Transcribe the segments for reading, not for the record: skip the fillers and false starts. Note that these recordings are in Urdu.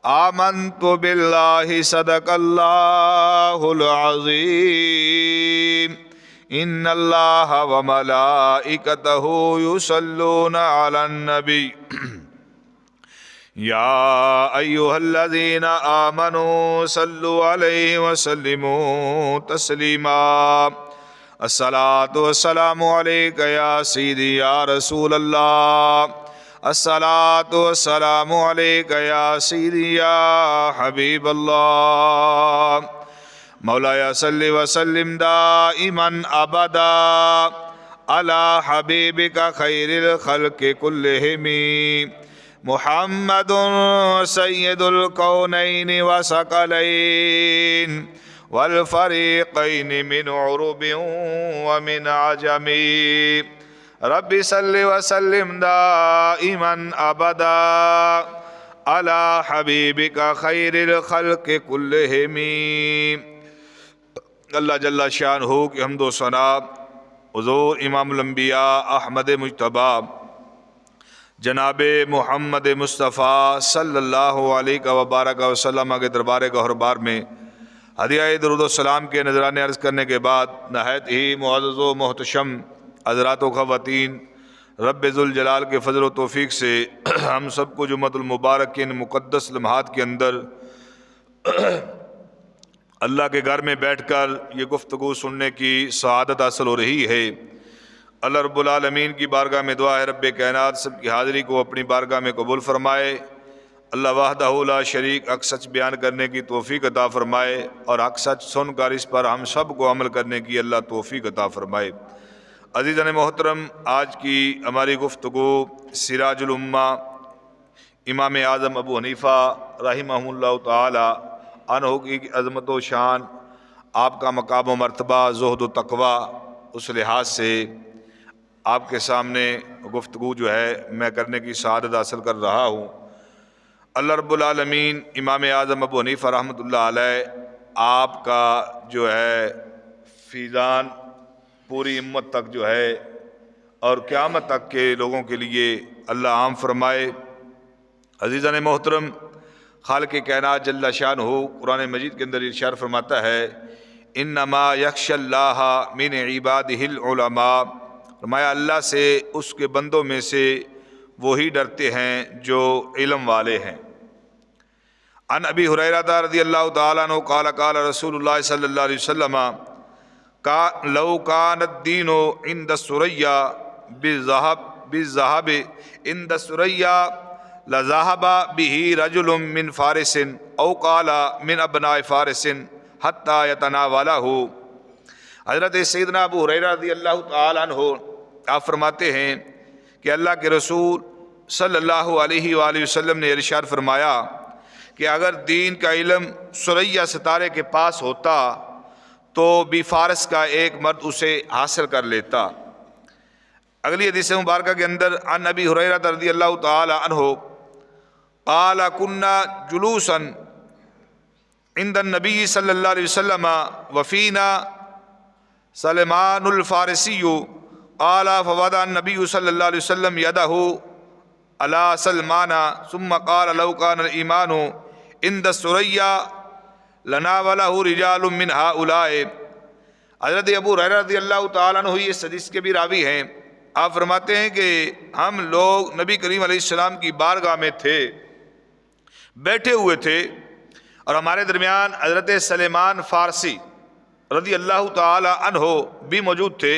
آمنت باللہ صدق اللہ العظیم ان اللہ وملائکتہ یصلون علی النبی یا ایہا الذین آمنوا صلوا علیہ وسلموا تسلیما الصلاۃ والسلام علیک یا سیدی یا رسول اللہ الصلاۃ والسلام علیک یا سیدی یا حبیب اللہ مولایا صلی وسلم دائما ابدا علی حبیبک خیر الخلق کلہم محمد سید الکونین وثقلین والفریقین من عرب ومن عجم رب صل وسلم دائما ابدا علی حبیبک خیر الخلق کلہم۔ اللہ جل شانہ کی حمد و ثنا حضور امام الانبیاء احمد مجتبی جناب محمد مصطفیٰ صلی اللہ علیہ وبارک وسلم کے دربار گہربار میں ہدیہ درود و سلام کے نذرانے عرض کرنے کے بعد نہایت ہی معزز و محتشم حضرات و خواتین، رب ذوالجلال کے فضل و توفیق سے ہم سب کو جمعۃ المبارک کے ان مقدس لمحات کے اندر اللہ کے گھر میں بیٹھ کر یہ گفتگو سننے کی سعادت حاصل ہو رہی ہے۔ اللہ رب العالمین کی بارگاہ میں دعا ہے رب کائنات سب کی حاضری کو اپنی بارگاہ میں قبول فرمائے، اللہ وحدہ لا شریک حق سچ بیان کرنے کی توفیق عطا فرمائے اور حق سچ سن کر اس پر ہم سب کو عمل کرنے کی اللہ توفیق عطا فرمائے۔ عزیزان محترم، آج کی ہماری گفتگو سراج الامہ امام اعظم ابو حنیفہ رحمہ اللہ تعالی عنہ کی عظمت و شان، آپ کا مقام و مرتبہ، زہد و تقوی، اس لحاظ سے آپ کے سامنے گفتگو جو ہے میں کرنے کی سعادت حاصل کر رہا ہوں۔ اللہ رب العالمین امام اعظم ابو حنیفہ رحمۃ اللہ علیہ آپ کا جو ہے فیضان پوری امت تک جو ہے اور قیامت تک کے لوگوں کے لیے اللہ عام فرمائے۔ عزیزان محترم، خالق کائنات جل شانہ قرآن مجید کے اندر ارشاد فرماتا ہے انما یخشی اللہ من عبادہ العلماء، فرمایا اللہ سے اس کے بندوں میں سے وہی ڈرتے ہیں جو علم والے ہیں۔ عن ابی ہریرہ رضی اللہ تعالیٰ عنہ قال قال رسول اللہ صلی اللہ علیہ وسلم لو کان الدین عند الثریا بالذهب عند الثریا لذهب به رجل من فارس او قال من ابناء فارس حتى يتناوله۔ حضرت سیدنا ابو ہریرہ رضی اللہ تعالیٰ عنہ آپ فرماتے ہیں کہ اللہ کے رسول صلی اللہ علیہ وآلہ وسلم نے ارشاد فرمایا کہ اگر دین کا علم ثریا ستارے کے پاس ہوتا تو بھی فارس کا ایک مرد اسے حاصل کر لیتا۔ اگلی حدیث مبارکہ کے اندر عن ابی ہریرہ رضی اللہ تعالی عنہ قال كنا جلوسا عند النبی صلی اللہ علیہ وسلم وفینا سلمان الفارسی قال فوضع النبی صلی اللہ علیہ وسلم یدہ علی سلمان ثم قال لو كان الایمان عند الثریا لناولہ رجال من ہؤلاء۔ حضرت ابو ہریرہ رضی اللہ تعالیٰ عنہ یہ اس حدیث کے بھی راوی ہیں۔ آپ فرماتے ہیں کہ ہم لوگ نبی کریم علیہ السلام کی بارگاہ میں تھے، بیٹھے ہوئے تھے، اور ہمارے درمیان حضرت سلیمان فارسی رضی اللہ تعالیٰ عنہ بھی موجود تھے۔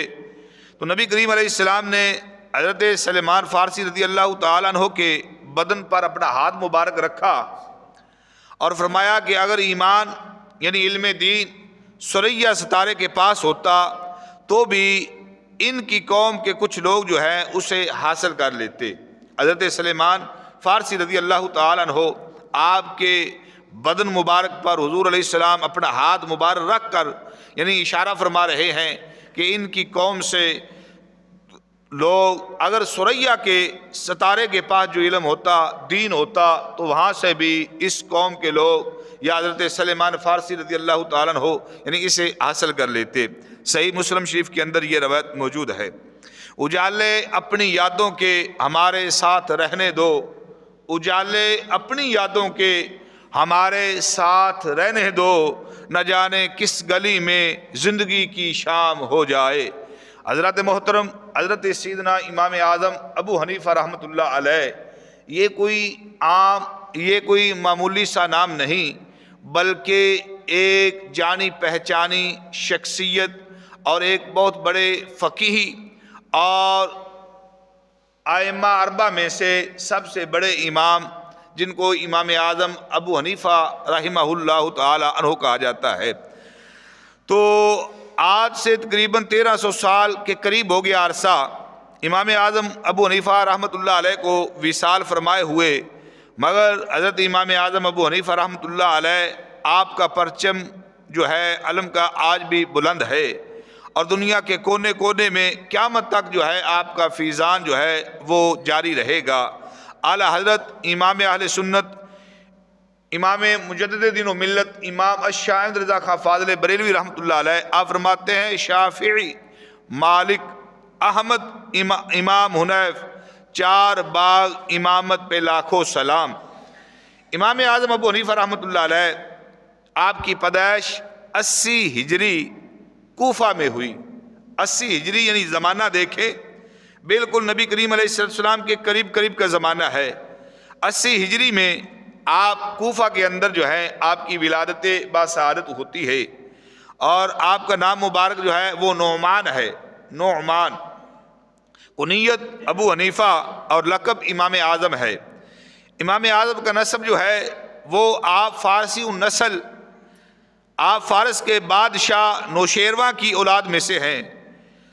تو نبی کریم علیہ السلام نے حضرت سلیمان فارسی رضی اللہ تعالیٰ عنہ کے بدن پر اپنا ہاتھ مبارک رکھا اور فرمایا کہ اگر ایمان یعنی علم دین ثریا ستارے کے پاس ہوتا تو بھی ان کی قوم کے کچھ لوگ جو ہیں اسے حاصل کر لیتے۔ حضرت سلیمان فارسی رضی اللہ تعالیٰ عنہ آپ کے بدن مبارک پر حضور علیہ السلام اپنا ہاتھ مبارک رکھ کر یعنی اشارہ فرما رہے ہیں کہ ان کی قوم سے لوگ اگر ثریا کے ستارے کے پاس جو علم ہوتا، دین ہوتا، تو وہاں سے بھی اس قوم کے لوگ یا حضرت سلیمان فارسی رضی اللہ تعالیٰ عنہ یعنی اسے حاصل کر لیتے۔ صحیح مسلم شریف کے اندر یہ روایت موجود ہے۔ اجالے اپنی یادوں کے ہمارے ساتھ رہنے دو، اجالے اپنی یادوں کے ہمارے ساتھ رہنے دو، نہ جانے کس گلی میں زندگی کی شام ہو جائے۔ حضرت محترم حضرت سیدنا امام اعظم ابو حنیفہ رحمۃ اللہ علیہ، یہ کوئی معمولی سا نام نہیں، بلکہ ایک جانی پہچانی شخصیت اور ایک بہت بڑے فقیہ اور ائمہ اربعہ میں سے سب سے بڑے امام، جن کو امام اعظم ابو حنیفہ رحمہ اللہ تعالی عنہ کہا جاتا ہے۔ تو آج سے تقریباً 1300 سال کے قریب ہو گیا عرصہ امام اعظم ابو حنیفہ رحمۃ اللہ علیہ کو وصال فرمائے ہوئے، مگر حضرت امام اعظم ابو حنیفہ رحمۃ اللہ علیہ آپ کا پرچم جو ہے علم کا آج بھی بلند ہے، اور دنیا کے کونے کونے میں قیامت تک جو ہے آپ کا فیضان جو ہے وہ جاری رہے گا۔ اعلی حضرت امام اہل سنت، امام مجدد دین و ملت، امام الشاہ رضا خان فاضل بریلوی رحمۃ اللہ علیہ، آپ فرماتے ہیں شافعی، مالک، احمد، امام حنیف، چار باغ امامت پہ لاکھوں سلام۔ امام اعظم ابو حنیفہ رحمۃ اللہ علیہ آپ کی پیدائش 80 ہجری کوفہ میں ہوئی۔ 80 ہجری یعنی زمانہ دیکھیں، بالکل نبی کریم علیہ السلام کے قریب قریب کا زمانہ ہے۔ 80 ہجری میں آپ کوفہ کے اندر جو ہے آپ کی ولادت باسعادت ہوتی ہے، اور آپ کا نام مبارک جو ہے وہ نعمان ہے۔ نعمان کنیت ابو حنیفہ اور لقب امام اعظم ہے۔ امام اعظم کا نسب جو ہے وہ آپ فارسی النسل، آپ فارس کے بادشاہ نوشیرواں کی اولاد میں سے ہیں۔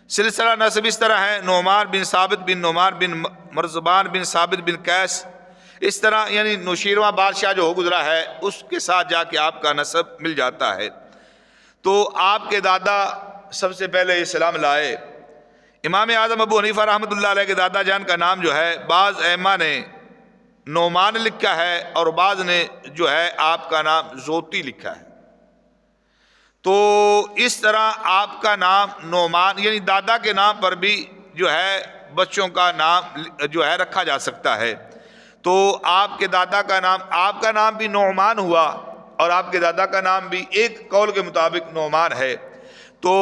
سلسلہ نسب اس طرح ہے: نعمان بن ثابت بن نعمان بن مرزبان بن ثابت بن قیس، اس طرح یعنی نوشیرواں بادشاہ جو ہو گزرا ہے اس کے ساتھ جا کے آپ کا نسب مل جاتا ہے۔ تو آپ کے دادا سب سے پہلے اسلام لائے۔ امام اعظم ابو حنیفہ رحمۃ اللہ علیہ کے دادا جان کا نام جو ہے بعض ائمہ نے نعمان لکھا ہے، اور بعض نے جو ہے آپ کا نام زوتی لکھا ہے۔ تو اس طرح آپ کا نام نعمان یعنی دادا کے نام پر بھی جو ہے بچوں کا نام جو ہے رکھا جا سکتا ہے۔ تو آپ کے دادا کا نام، آپ کا نام بھی نعمان ہوا، اور آپ کے دادا کا نام بھی ایک قول کے مطابق نعمان ہے۔ تو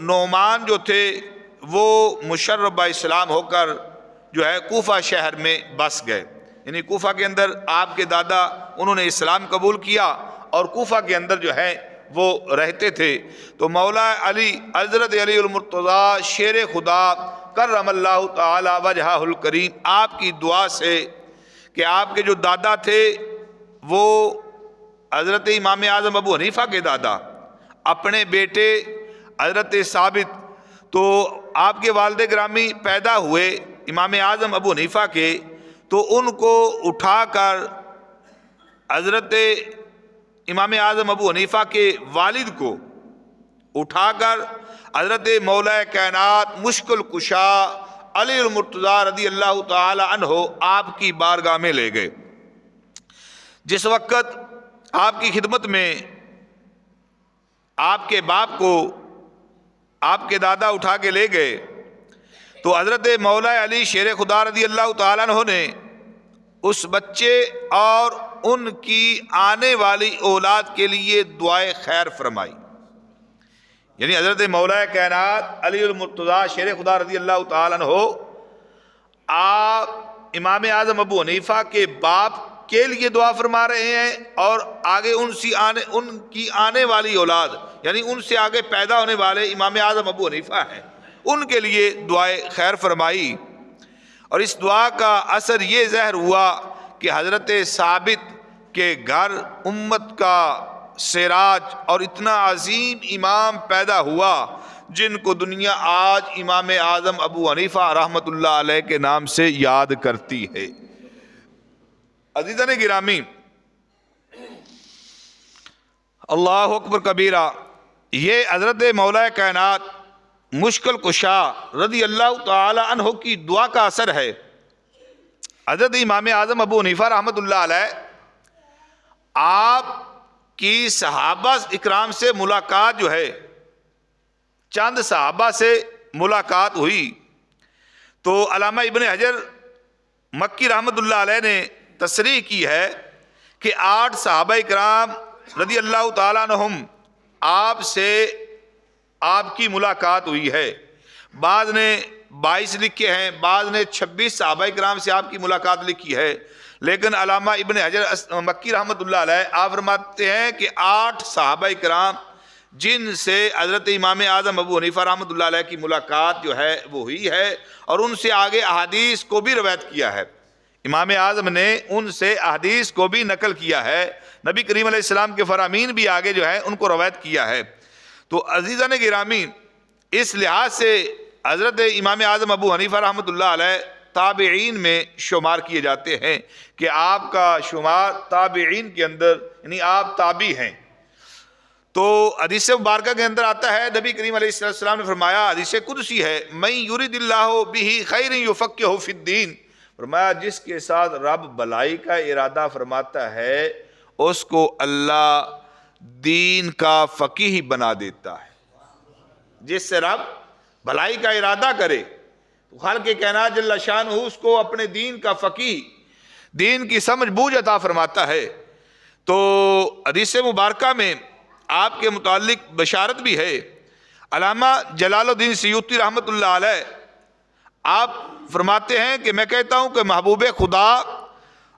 نعمان جو تھے وہ مشرف با اسلام ہو کر جو ہے کوفہ شہر میں بس گئے، یعنی کوفہ کے اندر آپ کے دادا انہوں نے اسلام قبول کیا اور کوفہ کے اندر جو ہے وہ رہتے تھے۔ تو مولا علی حضرت علی المرتضیٰ شیر خدا کرم اللہ تعالی وجہہ الکریم، آپ کی دعا سے کہ آپ کے جو دادا تھے وہ حضرت امام اعظم ابو حنیفہ کے دادا اپنے بیٹے حضرت ثابت، تو آپ کے والد گرامی پیدا ہوئے امام اعظم ابو حنیفہ کے، تو ان کو اٹھا کر حضرت امام اعظم ابو حنیفہ کے والد کو اٹھا کر حضرت مولا کائنات مشکل کشا علی المرتضیٰ رضی اللہ تعالی عنہ آپ کی بارگاہ میں لے گئے۔ جس وقت آپ کی خدمت میں آپ کے باپ کو آپ کے دادا اٹھا کے لے گئے، تو حضرت مولا علی شیر خدا رضی اللہ تعالیٰ عنہ نے اس بچے اور ان کی آنے والی اولاد کے لیے دعائے خیر فرمائی۔ یعنی حضرت مولا کائنات علی المرتضیٰ شیر خدا رضی اللہ تعالیٰ عنہ آپ امام اعظم ابو حنیفہ کے باپ کے لیے دعا فرما رہے ہیں، اور آگے ان کی آنے والی اولاد یعنی ان سے آگے پیدا ہونے والے امام اعظم ابو حنیفہ ہیں، ان کے لیے دعائے خیر فرمائی۔ اور اس دعا کا اثر یہ ظاہر ہوا کہ حضرت ثابت کے گھر امت کا سراج اور اتنا عظیم امام پیدا ہوا جن کو دنیا آج امام اعظم ابو حنیفہ رحمۃ اللہ علیہ کے نام سے یاد کرتی ہے۔ عزیزان گرامی، اللہ اکبر کبیرہ، یہ حضرت مولا کائنات مشکل کشا رضی اللہ تعالی عنہ کی دعا کا اثر ہے۔ حضرت امام اعظم ابو حنیفہ رحمۃ اللہ علیہ آپ کی صحابہ اکرام سے ملاقات جو ہے، چند صحابہ سے ملاقات ہوئی، تو علامہ ابن حجر مکی رحمۃ اللہ علیہ نے تصریح کی ہے کہ 8 صحابہ کرام رضی اللہ تعالیٰ عنہم آپ سے آپ کی ملاقات ہوئی ہے. بعض نے 22 لکھے ہیں، بعض نے 26 صحابہ کرام سے آپ کی ملاقات لکھی ہے. لیکن علامہ ابن حجر مکی رحمۃ اللہ علیہ آپ فرماتے ہیں کہ 8 صحابہ کرام جن سے حضرت امام اعظم ابو حنیفہ رحمۃ اللہ علیہ کی ملاقات جو ہے وہ ہوئی ہے، اور ان سے آگے احادیث کو بھی روایت کیا ہے. امام اعظم نے ان سے احادیث کو بھی نقل کیا ہے، نبی کریم علیہ السلام کے فرامین بھی آگے جو ہے ان کو روایت کیا ہے. تو عزیزان گرامی، اس لحاظ سے حضرت امام اعظم ابو حنیفہ رحمۃ اللہ علیہ تابعین میں شمار کیے جاتے ہیں، کہ آپ کا شمار تابعین کے اندر، یعنی آپ تابعی ہیں. تو حدیث مبارکہ کے اندر آتا ہے، نبی کریم علیہ السلام نے فرمایا، حدیث قدسی ہے، من یرید اللہ بہ خیر یفقہہ فی الدین، فرمایا جس کے ساتھ رب بھلائی کا ارادہ فرماتا ہے اس کو اللہ دین کا فقیہ بنا دیتا ہے. جس سے رب بھلائی کا ارادہ کرے تو خالق کائنات جل شانہ اس کو اپنے دین کا فقیہ، دین کی سمجھ بوجھ عطا فرماتا ہے. تو حدیث مبارکہ میں آپ کے متعلق بشارت بھی ہے. علامہ جلال الدین سیوطی رحمۃ اللہ علیہ آپ فرماتے ہیں کہ میں کہتا ہوں کہ محبوب خدا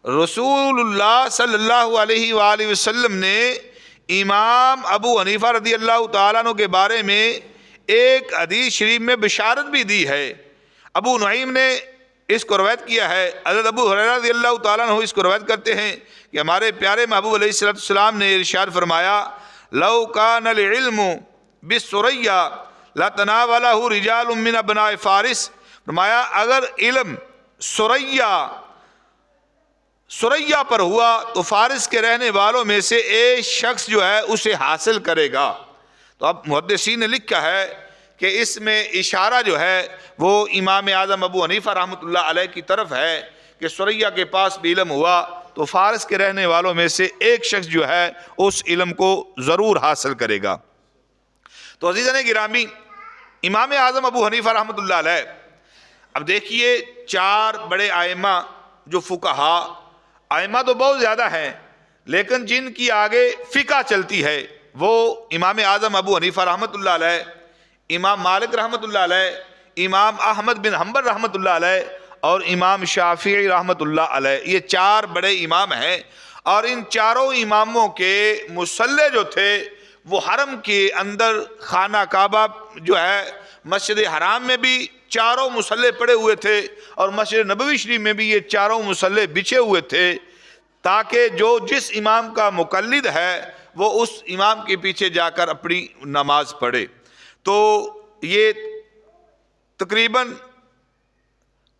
رسول اللہ صلی اللہ علیہ وآلہ وسلم نے امام ابو حنیفہ رضی اللہ تعالیٰ عنہ کے بارے میں ایک حدیث شریف میں بشارت بھی دی ہے. ابو نعیم نے اس کو روایت کیا ہے. حضرت ابو ہریرہ رضی اللہ تعالیٰ عنہ اس کو روایت کرتے ہیں کہ ہمارے پیارے محبوب علیہ السلام نے ارشاد فرمایا، لو کان العلم بالثریا لتناولہ رجال من ابناء فارس، فرمایا اگر علم سریا پر ہوا تو فارس کے رہنے والوں میں سے ایک شخص جو ہے اسے حاصل کرے گا. تو اب محدثین نے لکھا ہے کہ اس میں اشارہ جو ہے وہ امام اعظم ابو حنیفہ رحمۃ اللہ علیہ کی طرف ہے کہ سریا کے پاس بھی علم ہوا تو فارس کے رہنے والوں میں سے ایک شخص جو ہے اس علم کو ضرور حاصل کرے گا. تو عزیزان گرامی، امام اعظم ابو حنیفہ رحمۃ اللہ علیہ، اب دیکھیے 4 بڑے ائمہ جو فقہا، ائمہ تو بہت زیادہ ہیں لیکن جن کی آگے فقہ چلتی ہے وہ امام اعظم ابو حنیفہ رحمۃ اللہ علیہ، امام مالک رحمۃ اللہ علیہ، امام احمد بن حنبل رحمۃ اللہ علیہ اور امام شافعی رحمۃ اللہ علیہ. یہ 4 بڑے امام ہیں، اور ان چاروں اماموں کے مصلی جو تھے وہ حرم کے اندر خانہ کعبہ جو ہے مسجد حرام میں بھی چاروں مصلی پڑے ہوئے تھے، اور مسجد نبوی شریف میں بھی یہ چاروں مصلی بچھے ہوئے تھے، تاکہ جو جس امام کا مقلد ہے وہ اس امام کے پیچھے جا کر اپنی نماز پڑھے. تو یہ تقریباً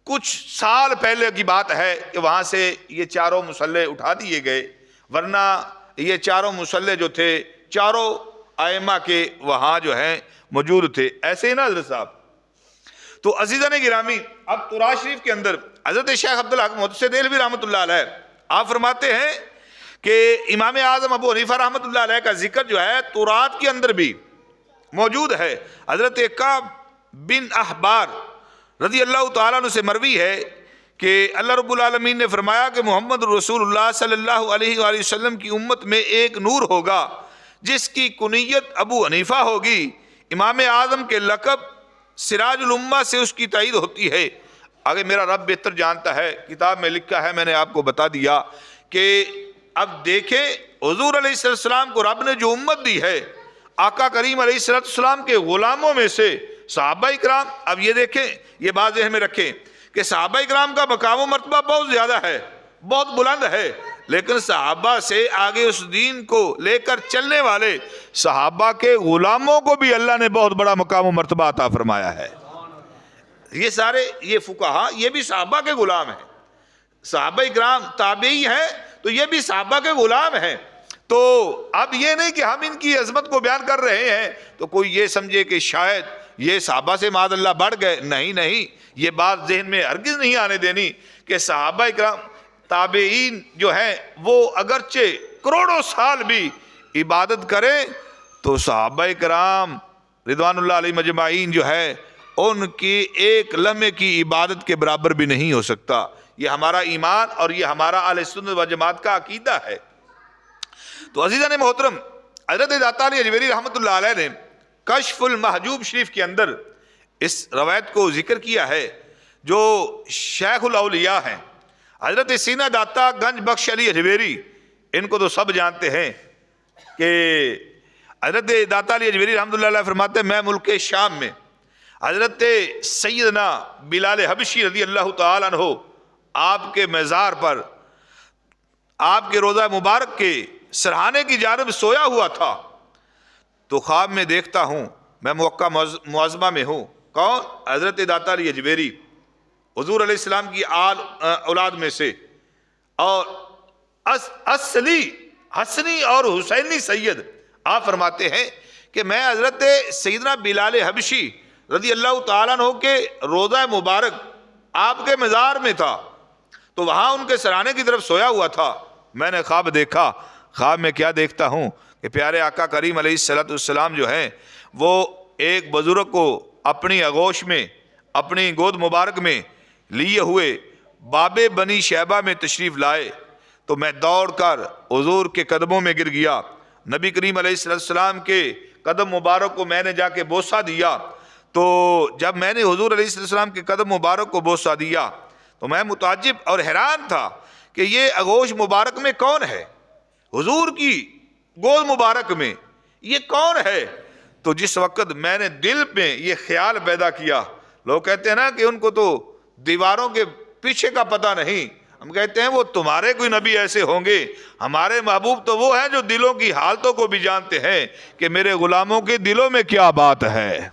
کچھ سال پہلے کی بات ہے کہ وہاں سے یہ چاروں مصلی اٹھا دیے گئے، ورنہ یہ چاروں مصلی جو تھے چاروں ائمہ کے وہاں جو ہیں موجود تھے. ایسے ہی نا حضرت صاحب. تو عزیزان گرامی، اب تراث شریف کے اندر حضرت شیخ عبدالحق محدث دہلوی رحمۃ اللہ علیہ آپ فرماتے ہیں کہ امام اعظم ابو حنیفہ رحمۃ اللہ علیہ کا ذکر جو ہے تورات کے اندر بھی موجود ہے. حضرت کعب بن احبار رضی اللہ تعالیٰ عنہ سے مروی ہے کہ اللہ رب العالمین نے فرمایا کہ محمد رسول اللہ صلی اللہ علیہ وآلہ وسلم کی امت میں ایک نور ہوگا جس کی کنیت ابو حنیفہ ہوگی. امام اعظم کے لقب سراج الامہ سے اس کی تائید ہوتی ہے. آگے میرا رب بہتر جانتا ہے، کتاب میں لکھا ہے، میں نے آپ کو بتا دیا کہ اب دیکھیں حضور علیہ السلام کو رب نے جو امت دی ہے، آقا کریم علیہ السلام کے غلاموں میں سے صحابہ اکرام، اب یہ دیکھیں، یہ بات ذہن میں رکھیں کہ صحابہ اکرام کا مقام و مرتبہ بہت زیادہ ہے، بہت بلند ہے، لیکن صحابہ سے آگے اس دین کو لے کر چلنے والے صحابہ کے غلاموں کو بھی اللہ نے بہت بڑا مقام و مرتبہ عطا فرمایا ہے. یہ سارے یہ فقہا یہ بھی صحابہ کے غلام ہیں، صحابہ اکرام تابعی ہیں تو یہ بھی صحابہ کے غلام ہیں. تو اب یہ نہیں کہ ہم ان کی عظمت کو بیان کر رہے ہیں تو کوئی یہ سمجھے کہ شاید یہ صحابہ سے معاذ اللہ بڑھ گئے. نہیں، یہ بات ذہن میں ہرگز نہیں آنے دینی کہ صحابہ اکرام تابعین جو ہیں وہ اگرچہ کروڑوں سال بھی عبادت کریں تو صحابہ اکرام رضوان اللہ علیہ مجمعین جو ہے ان کی ایک لمحے کی عبادت کے برابر بھی نہیں ہو سکتا. یہ ہمارا ایمان اور یہ ہمارا اہل سنت و جماعت کا عقیدہ ہے. تو عزیزان محترم، حضرت داتا علی اجمیری رحمۃ اللہ علیہ نے کشف المحجوب شریف کے اندر اس روایت کو ذکر کیا ہے، جو شیخ الاولیاء ہیں حضرت سینہ داتا گنج بخش علی اجمیری، ان کو تو سب جانتے ہیں کہ حضرت داتا علی اجمیری رحمۃ اللہ علیہ فرماتے ہیں، میں ملک شام میں حضرت سیدنا بلال حبشی رضی اللہ تعالیٰ عنہ آپ کے مزار پر آپ کے روضہ مبارک کے سرہانے کی جانب سویا ہوا تھا، تو خواب میں دیکھتا ہوں، میں موقع معظمہ میں ہوں، کون؟ حضرت داتا علی اجمیری، حضور علیہ السلام کی اولاد میں سے، اور اصلی حسنی اور حسینی سید، آپ فرماتے ہیں کہ میں حضرت سیدنا بلال حبشی رضی اللہ تعالیٰ عنہ کے روضہ مبارک آپ کے مزار میں تھا، تو وہاں ان کے سرانے کی طرف سویا ہوا تھا۔ میں نے خواب دیکھا، خواب میں کیا دیکھتا ہوں کہ پیارے آقا کریم علیہ السلام جو ہیں وہ ایک بزرگ کو اپنی آغوش میں، اپنی گود مبارک میں لیے ہوئے باب بنی شیبہ میں تشریف لائے، تو میں دوڑ کر حضور کے قدموں میں گر گیا، نبی کریم علیہ السلام کے قدم مبارک کو میں نے جا کے بوسہ دیا۔ تو جب میں نے حضور علیہ السلام کے قدم مبارک کو بوسہ دیا تو میں متعجب اور حیران تھا کہ یہ آغوش مبارک میں کون ہے، حضور کی گود مبارک میں یہ کون ہے؟ تو جس وقت میں نے دل میں یہ خیال پیدا کیا، لوگ کہتے ہیں نا کہ ان کو تو دیواروں کے پیچھے کا پتہ نہیں، ہم کہتے ہیں وہ تمہارے کوئی نبی ایسے ہوں گے، ہمارے محبوب تو وہ ہیں جو دلوں کی حالتوں کو بھی جانتے ہیں کہ میرے غلاموں کے دلوں میں کیا بات ہے۔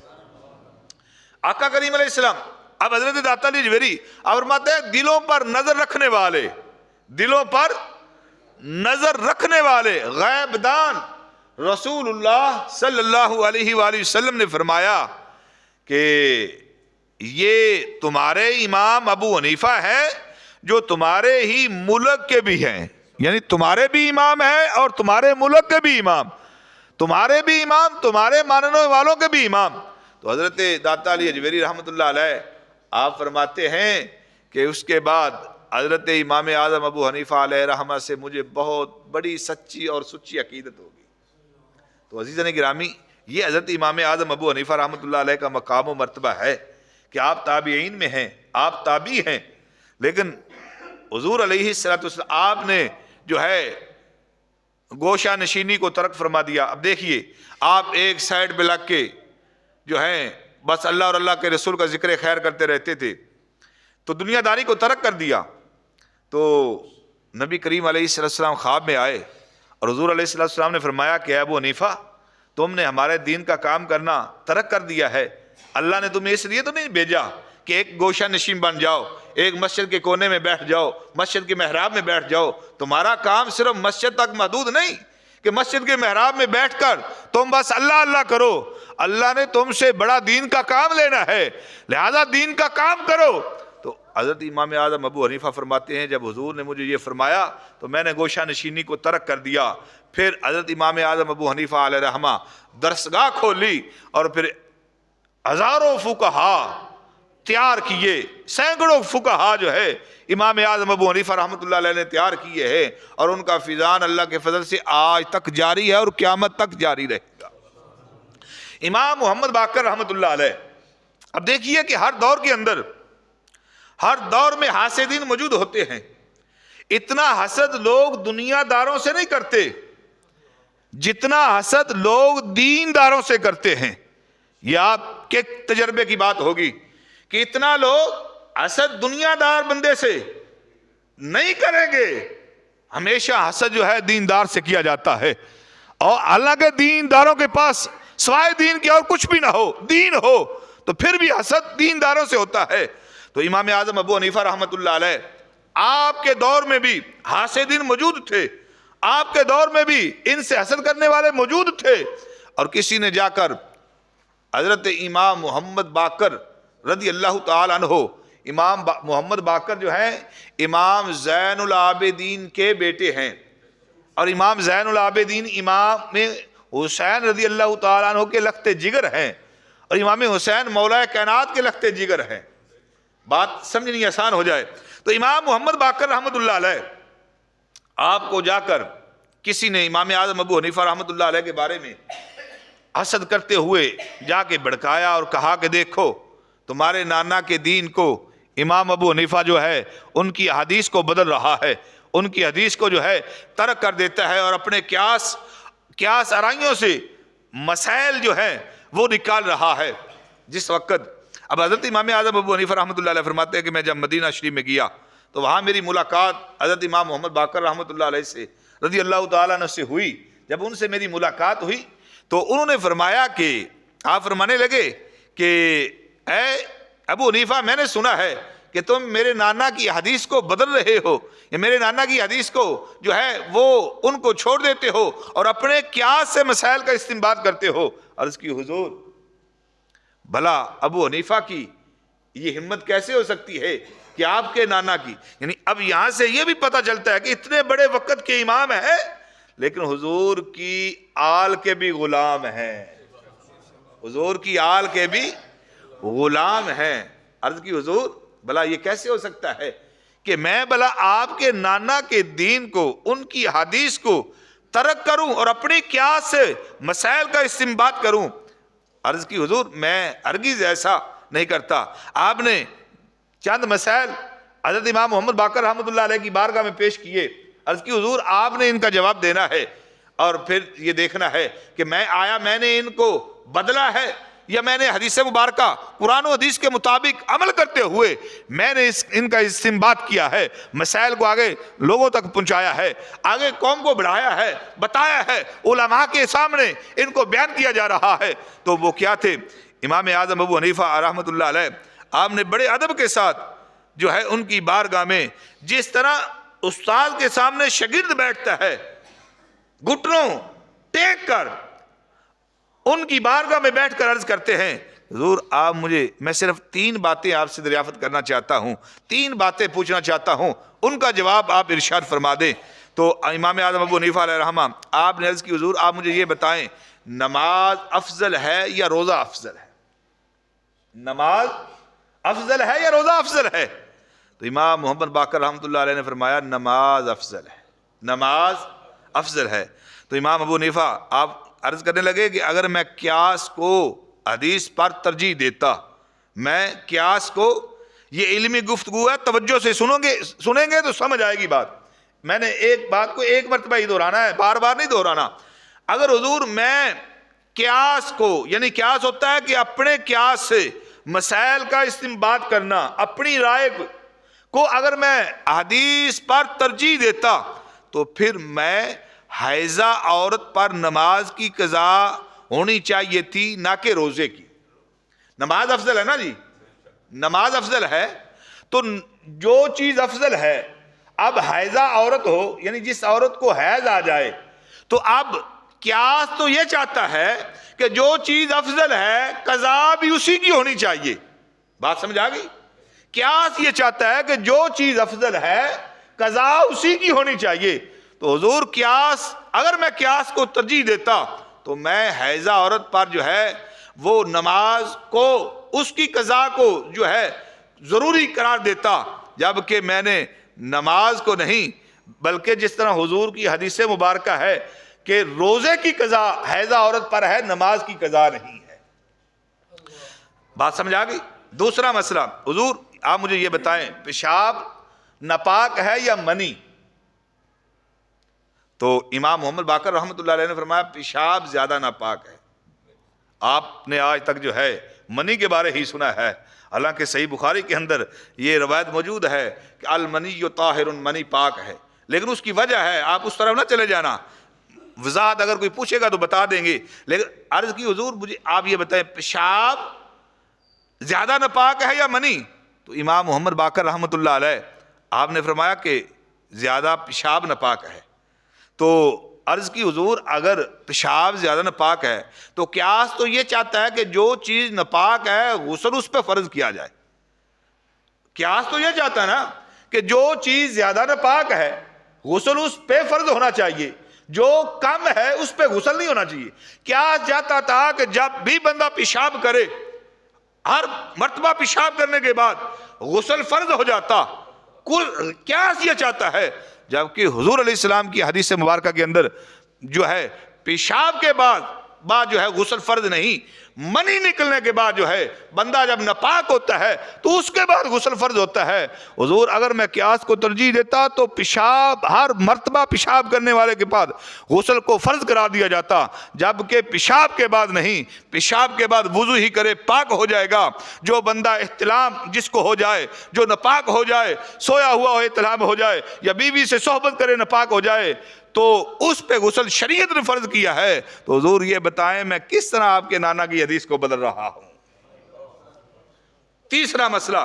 آقا کریم علیہ السلام اب حضرت داتا علی اجمیری اور فرماتے ہیں دلوں پر نظر رکھنے والے، دلوں پر نظر رکھنے والے غیب دان رسول اللہ صلی اللہ علیہ وآلہ وسلم نے فرمایا کہ یہ تمہارے امام ابو حنیفہ ہے جو تمہارے ہی ملک کے بھی ہیں، یعنی تمہارے بھی امام ہیں اور تمہارے ملک کے بھی امام، تمہارے بھی امام، تمہارے ماننے والوں کے بھی امام۔ تو حضرت داتا علی اجمیری رحمۃ اللہ علیہ آپ فرماتے ہیں کہ اس کے بعد حضرت امام اعظم ابو حنیفہ علیہ رحمہ سے مجھے بہت بڑی سچی اور سچی عقیدت ہوگی۔ تو عزیزان گرامی، یہ حضرت امام اعظم ابو حنیفہ رحمۃ اللہ علیہ کا مقام و مرتبہ ہے کہ آپ تابعین میں ہیں، آپ تابعی ہیں، لیکن حضور علیہ السلام آپ نے جو ہے گوشہ نشینی کو ترک فرما دیا۔ اب دیکھیے، آپ ایک سائڈ پہ لگ کے جو ہیں بس اللہ اور اللہ کے رسول کا ذکر خیر کرتے رہتے تھے، تو دنیا داری کو ترک کر دیا۔ تو نبی کریم علیہ السلام خواب میں آئے اور حضور علیہ السلام نے فرمایا کہ ابو حنیفہ، تم نے ہمارے دین کا کام کرنا ترک کر دیا ہے، اللہ نے تمہیں اس لیے تو نہیں بھیجا کہ ایک گوشہ نشین بن جاؤ، ایک مسجد کے کونے میں بیٹھ جاؤ، مسجد کے محراب میں بیٹھ جاؤ۔ تمہارا کام صرف مسجد تک محدود نہیں کہ مسجد کے محراب میں بیٹھ کر تم بس اللہ اللہ کرو، اللہ نے تم سے بڑا دین کا کام لینا ہے، لہذا دین کا کام کرو۔ تو حضرت امام اعظم ابو حنیفہ فرماتے ہیں جب حضور نے مجھے یہ فرمایا تو میں نے گوشہ نشینی کو ترک کر دیا۔ پھر حضرت امام اعظم ابو حنیفہ علیہ رحمہ درسگاہ کھولی اور پھر ہزاروں فقہا تیار کیے، سینکڑوں فقہا جو ہے امام اعظم ابو حنیفہ رحمۃ اللہ علیہ نے تیار کیے ہیں، اور ان کا فیضان اللہ کے فضل سے آج تک جاری ہے اور قیامت تک جاری رہے گا۔ امام محمد باقر رحمۃ اللہ علیہ، اب دیکھیے کہ ہر دور کے اندر، ہر دور میں حاسدین موجود ہوتے ہیں، اتنا حسد لوگ دنیا داروں سے نہیں کرتے جتنا حسد لوگ دین داروں سے کرتے ہیں۔ یہ آپ کے تجربے کی بات ہوگی کہ اتنا لوگ حسد دنیا دار بندے سے نہیں کریں گے، ہمیشہ حسد جو ہے دیندار سے کیا جاتا ہے، اور حالانکہ دینداروں کے پاس سوائے دین کے اور کچھ بھی نہ ہو، دین ہو تو پھر بھی حسد دینداروں سے ہوتا ہے۔ تو امام اعظم ابو حنیفہ رحمۃ اللہ علیہ آپ کے دور میں بھی حاسدین موجود تھے، آپ کے دور میں بھی ان سے حسد کرنے والے موجود تھے، اور کسی نے جا کر حضرت امام محمد باقر رضی اللہ تعالی عنہ، امام محمد باقر جو ہیں امام زین العابدین کے بیٹے ہیں، اور امام زین العابدین امام حسین رضی اللہ تعالیٰ عنہ کے لخت جگر ہیں، اور امام حسین مولا کائنات کے لخت جگر ہیں۔ بات سمجھنی آسان ہو جائے تو امام محمد باقر رحمۃ اللہ علیہ آپ کو جا کر کسی نے امام اعظم ابو حنیفہ رحمۃ اللہ علیہ کے بارے میں حسد کرتے ہوئے جا کے بھڑکایا اور کہا کہ دیکھو تمہارے نانا کے دین کو امام ابو حنیفہ جو ہے ان کی حدیث کو بدل رہا ہے، ان کی حدیث کو جو ہے ترک کر دیتا ہے اور اپنے قیاس آرائیوں سے مسائل جو ہیں وہ نکال رہا ہے۔ جس وقت اب حضرت امام اعظم ابو حنیفہ رحمۃ اللہ علیہ فرماتے ہیں کہ میں جب مدینہ شریف میں گیا تو وہاں میری ملاقات حضرت امام محمد باقر رحمۃ اللہ علیہ سے رضی اللہ تعالیٰ عنہ سے ہوئی۔ جب ان سے میری ملاقات ہوئی تو انہوں نے فرمایا کہ آپ فرمانے لگے کہ اے ابو حنیفہ، میں نے سنا ہے کہ تم میرے نانا کی حدیث کو بدل رہے ہو، یا میرے نانا کی حدیث کو جو ہے وہ ان کو چھوڑ دیتے ہو اور اپنے قیاس سے مسائل کا استنباط کرتے ہو۔ عرض کی حضور بھلا ابو حنیفہ کی یہ ہمت کیسے ہو سکتی ہے کہ آپ کے نانا کی، یعنی اب یہاں سے یہ بھی پتہ چلتا ہے کہ اتنے بڑے وقت کے امام ہیں لیکن حضور کی آل کے بھی غلام ہیں، حضور کی آل کے بھی غلام ہیں۔ عرض کی حضور بھلا یہ کیسے ہو سکتا ہے کہ میں بھلا آپ کے نانا کے دین کو، ان کی حدیث کو ترک کروں اور اپنی قیاس سے مسائل کا استنباط کروں؟ عرض کی حضور میں ہرگز ایسا نہیں کرتا۔ آپ نے چند مسائل حضرت امام محمد باقر رحمۃ اللہ علیہ کی بارگاہ میں پیش کیے۔ عرض کی حضور آپ نے ان کا جواب دینا ہے اور پھر یہ دیکھنا ہے کہ میں نے ان کو بدلا ہے یا میں نے حدیث مبارکہ قرآن و حدیث کے مطابق عمل کرتے ہوئے میں نے ان کا استنباط کیا ہے، مسائل کو آگے لوگوں تک پہنچایا ہے، آگے قوم کو بڑھایا ہے، بتایا ہے، علماء کے سامنے ان کو بیان کیا جا رہا ہے۔ تو وہ کیا تھے؟ امام اعظم ابو حنیفہ رحمۃ اللہ علیہ، آپ نے بڑے ادب کے ساتھ جو ہے ان کی بارگاہ میں، جس طرح استاد کے سامنے شاگرد بیٹھتا ہے گھٹنوں ٹیک کر، ان کی بارگاہ میں بیٹھ کر عرض کرتے ہیں حضور آپ میں صرف 3 باتیں آپ سے دریافت کرنا چاہتا ہوں، 3 باتیں پوچھنا چاہتا ہوں، ان کا جواب آپ ارشاد فرما دیں۔ تو امام اعظم ابو حنیفہ علیہ رحمہ آپ نے عرض کی حضور آپ مجھے یہ بتائیں نماز افضل ہے یا روزہ افضل ہے؟ نماز افضل ہے یا روزہ افضل ہے؟ تو امام محمد باقر رحمۃ اللہ علیہ نے فرمایا نماز افضل ہے، نماز افضل ہے۔ تو امام ابو حنیفہ آپ عرض کرنے لگے کہ اگر میں قیاس کو حدیث پر ترجیح دیتا، میں قیاس کو، یہ علمی گفتگو ہے، توجہ سے سنیں گے تو سمجھ آئے گی بات، میں نے ایک بات کو ایک مرتبہ ہی دہرانا ہے، بار بار نہیں دہرانا۔ اگر حضور میں قیاس کو، یعنی قیاس ہوتا ہے کہ اپنے قیاس سے مسائل کا استنباط کرنا، اپنی رائے کو اگر میں حدیث پر ترجیح دیتا تو پھر میں حائضہ عورت پر نماز کی قضا ہونی چاہیے تھی نہ کہ روزے کی۔ نماز افضل ہے نا جی، نماز افضل ہے تو جو چیز افضل ہے، اب حائضہ عورت ہو، یعنی جس عورت کو حیض آ جائے، تو اب قیاس تو یہ چاہتا ہے کہ جو چیز افضل ہے قضا بھی اسی کی ہونی چاہیے۔ بات سمجھ آ گئی؟ قیاس یہ چاہتا ہے کہ جو چیز افضل ہے قضا اسی کی ہونی چاہیے۔ تو حضور قیاس، اگر میں قیاس کو ترجیح دیتا تو میں حیضہ عورت پر جو ہے وہ نماز کو، اس کی قضا کو جو ہے ضروری قرار دیتا، جبکہ میں نے نماز کو نہیں، بلکہ جس طرح حضور کی حدیث مبارکہ ہے کہ روزے کی قضا حیضہ عورت پر ہے، نماز کی قضا نہیں ہے۔ بات سمجھ آ گئی؟ دوسرا مسئلہ، حضور آپ مجھے یہ بتائیں پیشاب ناپاک ہے یا منی؟ تو امام محمد باقر رحمۃ اللہ علیہ نے فرمایا پیشاب زیادہ ناپاک ہے۔ آپ نے آج تک جو ہے منی کے بارے ہی سنا ہے، حالانکہ صحیح بخاری کے اندر یہ روایت موجود ہے کہ المنی طاہر، منی پاک ہے، لیکن اس کی وجہ ہے، آپ اس طرف نہ چلے جانا، وضاحت اگر کوئی پوچھے گا تو بتا دیں گے، لیکن عرض کی حضور مجھے آپ یہ بتائیں پیشاب زیادہ ناپاک ہے یا منی؟ تو امام محمد باقر رحمۃ اللہ علیہ آپ نے فرمایا کہ زیادہ پیشاب ناپاک ہے۔ تو عرض کی حضور اگر پیشاب زیادہ ناپاک ہے تو قیاس تو یہ چاہتا ہے کہ جو چیز ناپاک ہے غسل اس پہ فرض کیا جائے۔ قیاس تو یہ چاہتا ہے نا کہ جو چیز زیادہ ناپاک ہے غسل اس پہ فرض ہونا چاہیے، جو کم ہے اس پہ غسل نہیں ہونا چاہیے۔ قیاس چاہتا تھا کہ جب بھی بندہ پیشاب کرے، ہر مرتبہ پیشاب کرنے کے بعد غسل فرض ہو جاتا۔ قیاس یہ چاہتا ہے جبکہ حضور علیہ السلام کی حدیث مبارکہ کے اندر جو ہے پیشاب کے بعد جو ہے غسل فرض نہیں، منی نکلنے کے بعد جو ہے بندہ جب ناپاک ہوتا ہے تو اس کے بعد غسل فرض ہوتا ہے۔ حضور اگر میں قیاس کو ترجیح دیتا تو پیشاب، ہر مرتبہ پیشاب کرنے والے کے بعد غسل کو فرض قرار دیا جاتا، جبکہ پیشاب کے بعد نہیں، پیشاب کے بعد وضو ہی کرے پاک ہو جائے گا۔ جو بندہ احتلام جس کو ہو جائے، جو ناپاک ہو جائے، سویا ہوا ہو احتلام ہو جائے، یا بیوی سے صحبت کرے ناپاک ہو جائے، تو اس پہ غسل شریعت نے فرض کیا ہے۔ تو حضور یہ بتائیں میں کس طرح آپ کے نانا کی حدیث کو بدل رہا ہوں؟ تیسرا مسئلہ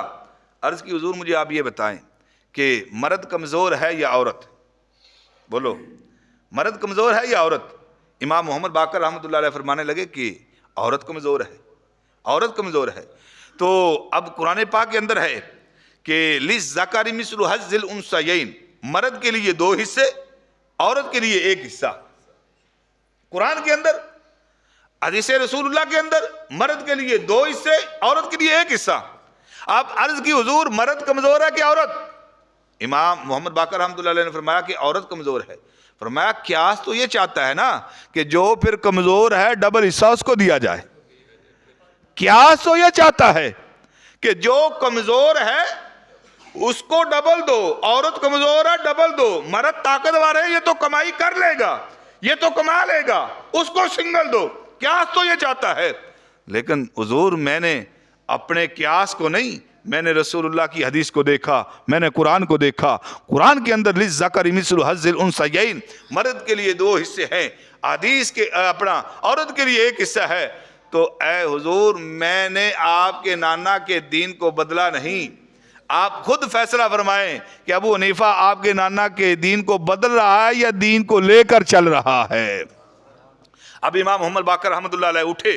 عرض کی حضور مجھے آپ یہ بتائیں کہ مرد کمزور ہے یا عورت؟ بولو، مرد کمزور ہے یا عورت؟ امام محمد باقر رحمۃ اللہ علیہ فرمانے لگے کہ عورت کمزور ہے، عورت کمزور ہے۔ تو اب قرآن پاک کے اندر ہے کہ للذکر مثل حظ الانثیین، مرد کے لیے 2 حصے، عورت کے لیے 1 حصہ۔ قرآن کے اندر، حدیث رسول اللہ کے اندر مرد کے لیے 2 حصے، عورت کے لیے 1 حصہ۔ اب عرض کی حضور مرد کمزور ہے کہ عورت؟ امام محمد باقر رحمۃ اللہ علیہ نے فرمایا کہ عورت کمزور ہے۔ فرمایا قیاس تو یہ چاہتا ہے نا کہ جو پھر کمزور ہے ڈبل حصہ اس کو دیا جائے۔ قیاس تو یہ چاہتا ہے کہ جو کمزور ہے اس کو ڈبل دو، عورت کمزور ہے ڈبل دو، مرد طاقتور ہے یہ تو کمائی کر لے گا، یہ تو کما لے گا، اس کو سنگل دو۔ قیاس تو یہ چاہتا ہے، لیکن حضور میں نے اپنے قیاس کو نہیں، میں نے رسول اللہ کی حدیث کو دیکھا، میں نے قرآن کو دیکھا۔ قرآن کے اندر للذکر مثل حظ الانثیین، مرد کے لیے 2 حصے ہیں، حدیث کے عورت کے لیے 1 حصہ ہے۔ تو اے حضور میں نے آپ کے نانا کے دین کو بدلا نہیں، آپ خود فیصلہ فرمائیں کہ ابو حنیفہ آپ کے نانا کے دین کو بدل رہا ہے یا دین کو لے کر چل رہا ہے۔ اب امام محمد باقر رحمۃ اللہ علیہ اٹھے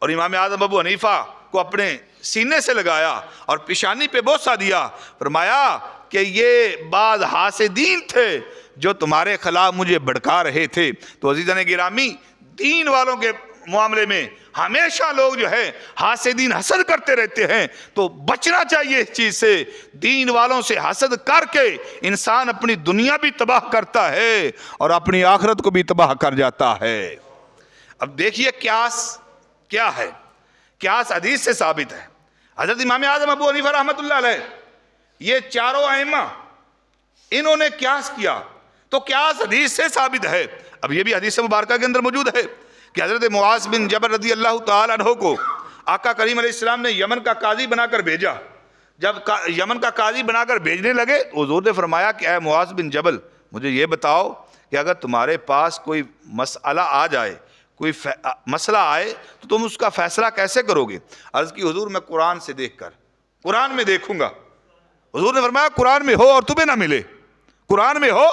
اور امام اعظم ابو حنیفہ کو اپنے سینے سے لگایا اور پیشانی پہ بوسہ دیا، فرمایا کہ یہ بعض حاسدین تھے جو تمہارے خلاف مجھے بھڑکا رہے تھے۔ تو عزیزان گرامی، دین والوں کے معاملے میں ہمیشہ لوگ جو ہے حاسدین حسد کرتے رہتے ہیں، تو بچنا چاہیے اس چیز سے۔ دین والوں سے حسد کر کے انسان اپنی دنیا بھی تباہ کرتا ہے اور اپنی آخرت کو بھی تباہ کر جاتا ہے۔ اب دیکھیے قیاس کیا ہے؟ قیاس حدیث سے ثابت ہے۔ حضرت امام اعظم ابو حنیفہ رحمۃ اللہ علیہ، یہ چاروں ائمہ انہوں نے قیاس کیا، تو قیاس حدیث سے ثابت ہے۔ اب یہ بھی حدیث مبارکہ کے اندر موجود ہے کہ حضرت معاذ بن جبل رضی اللہ تعالیٰ عنہ کو آقا کریم علیہ السلام نے یمن کا قاضی بنا کر بھیجا۔ جب یمن کا قاضی بنا کر بھیجنے لگے تو حضور نے فرمایا کہ اے معاذ بن جبل، مجھے یہ بتاؤ کہ اگر تمہارے پاس کوئی مسئلہ آ جائے، کوئی مسئلہ آئے تو تم اس کا فیصلہ کیسے کرو گے؟ عرض کی حضور میں قرآن سے دیکھ کر، قرآن میں دیکھوں گا۔ حضور نے فرمایا قرآن میں ہو اور تمہیں نہ ملے، قرآن میں ہو،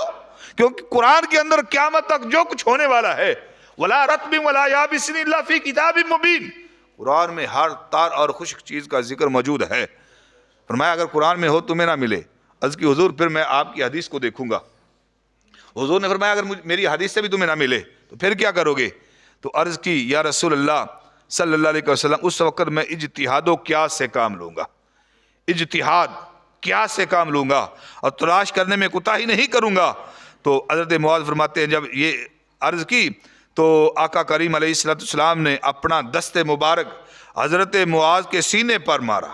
کیونکہ قرآن کے اندر قیامت تک جو کچھ ہونے والا ہے، وَلَا رَطْبٍ وَلَا يَابِسٍ إِلَّا فِي كِتَابٍ مُبِينٍ، قرآن میں ہر تار اور خشک چیز کا ذکر موجود ہے۔ فرمایا اگر قرآن میں ہو تمہیں نہ ملے، عرض کی حضور پھر میں آپ کی حدیث کو دیکھوں گا۔ حضور نے فرمایا اگر میری حدیث سے بھی تمہیں نہ ملے تو پھر کیا کرو گے؟ تو عرض کی یا رسول اللہ صلی اللہ علیہ وسلم، اس وقت میں اجتہاد و قیاس سے کام لوں گا، اجتہاد قیاس سے کام لوں گا اور تلاش کرنے میں کوتاہی نہیں کروں گا۔ تو حضرت معاذ فرماتے ہیں جب یہ عرض کی تو آقا کریم علیہ السلام نے اپنا دست مبارک حضرت معاذ کے سینے پر مارا،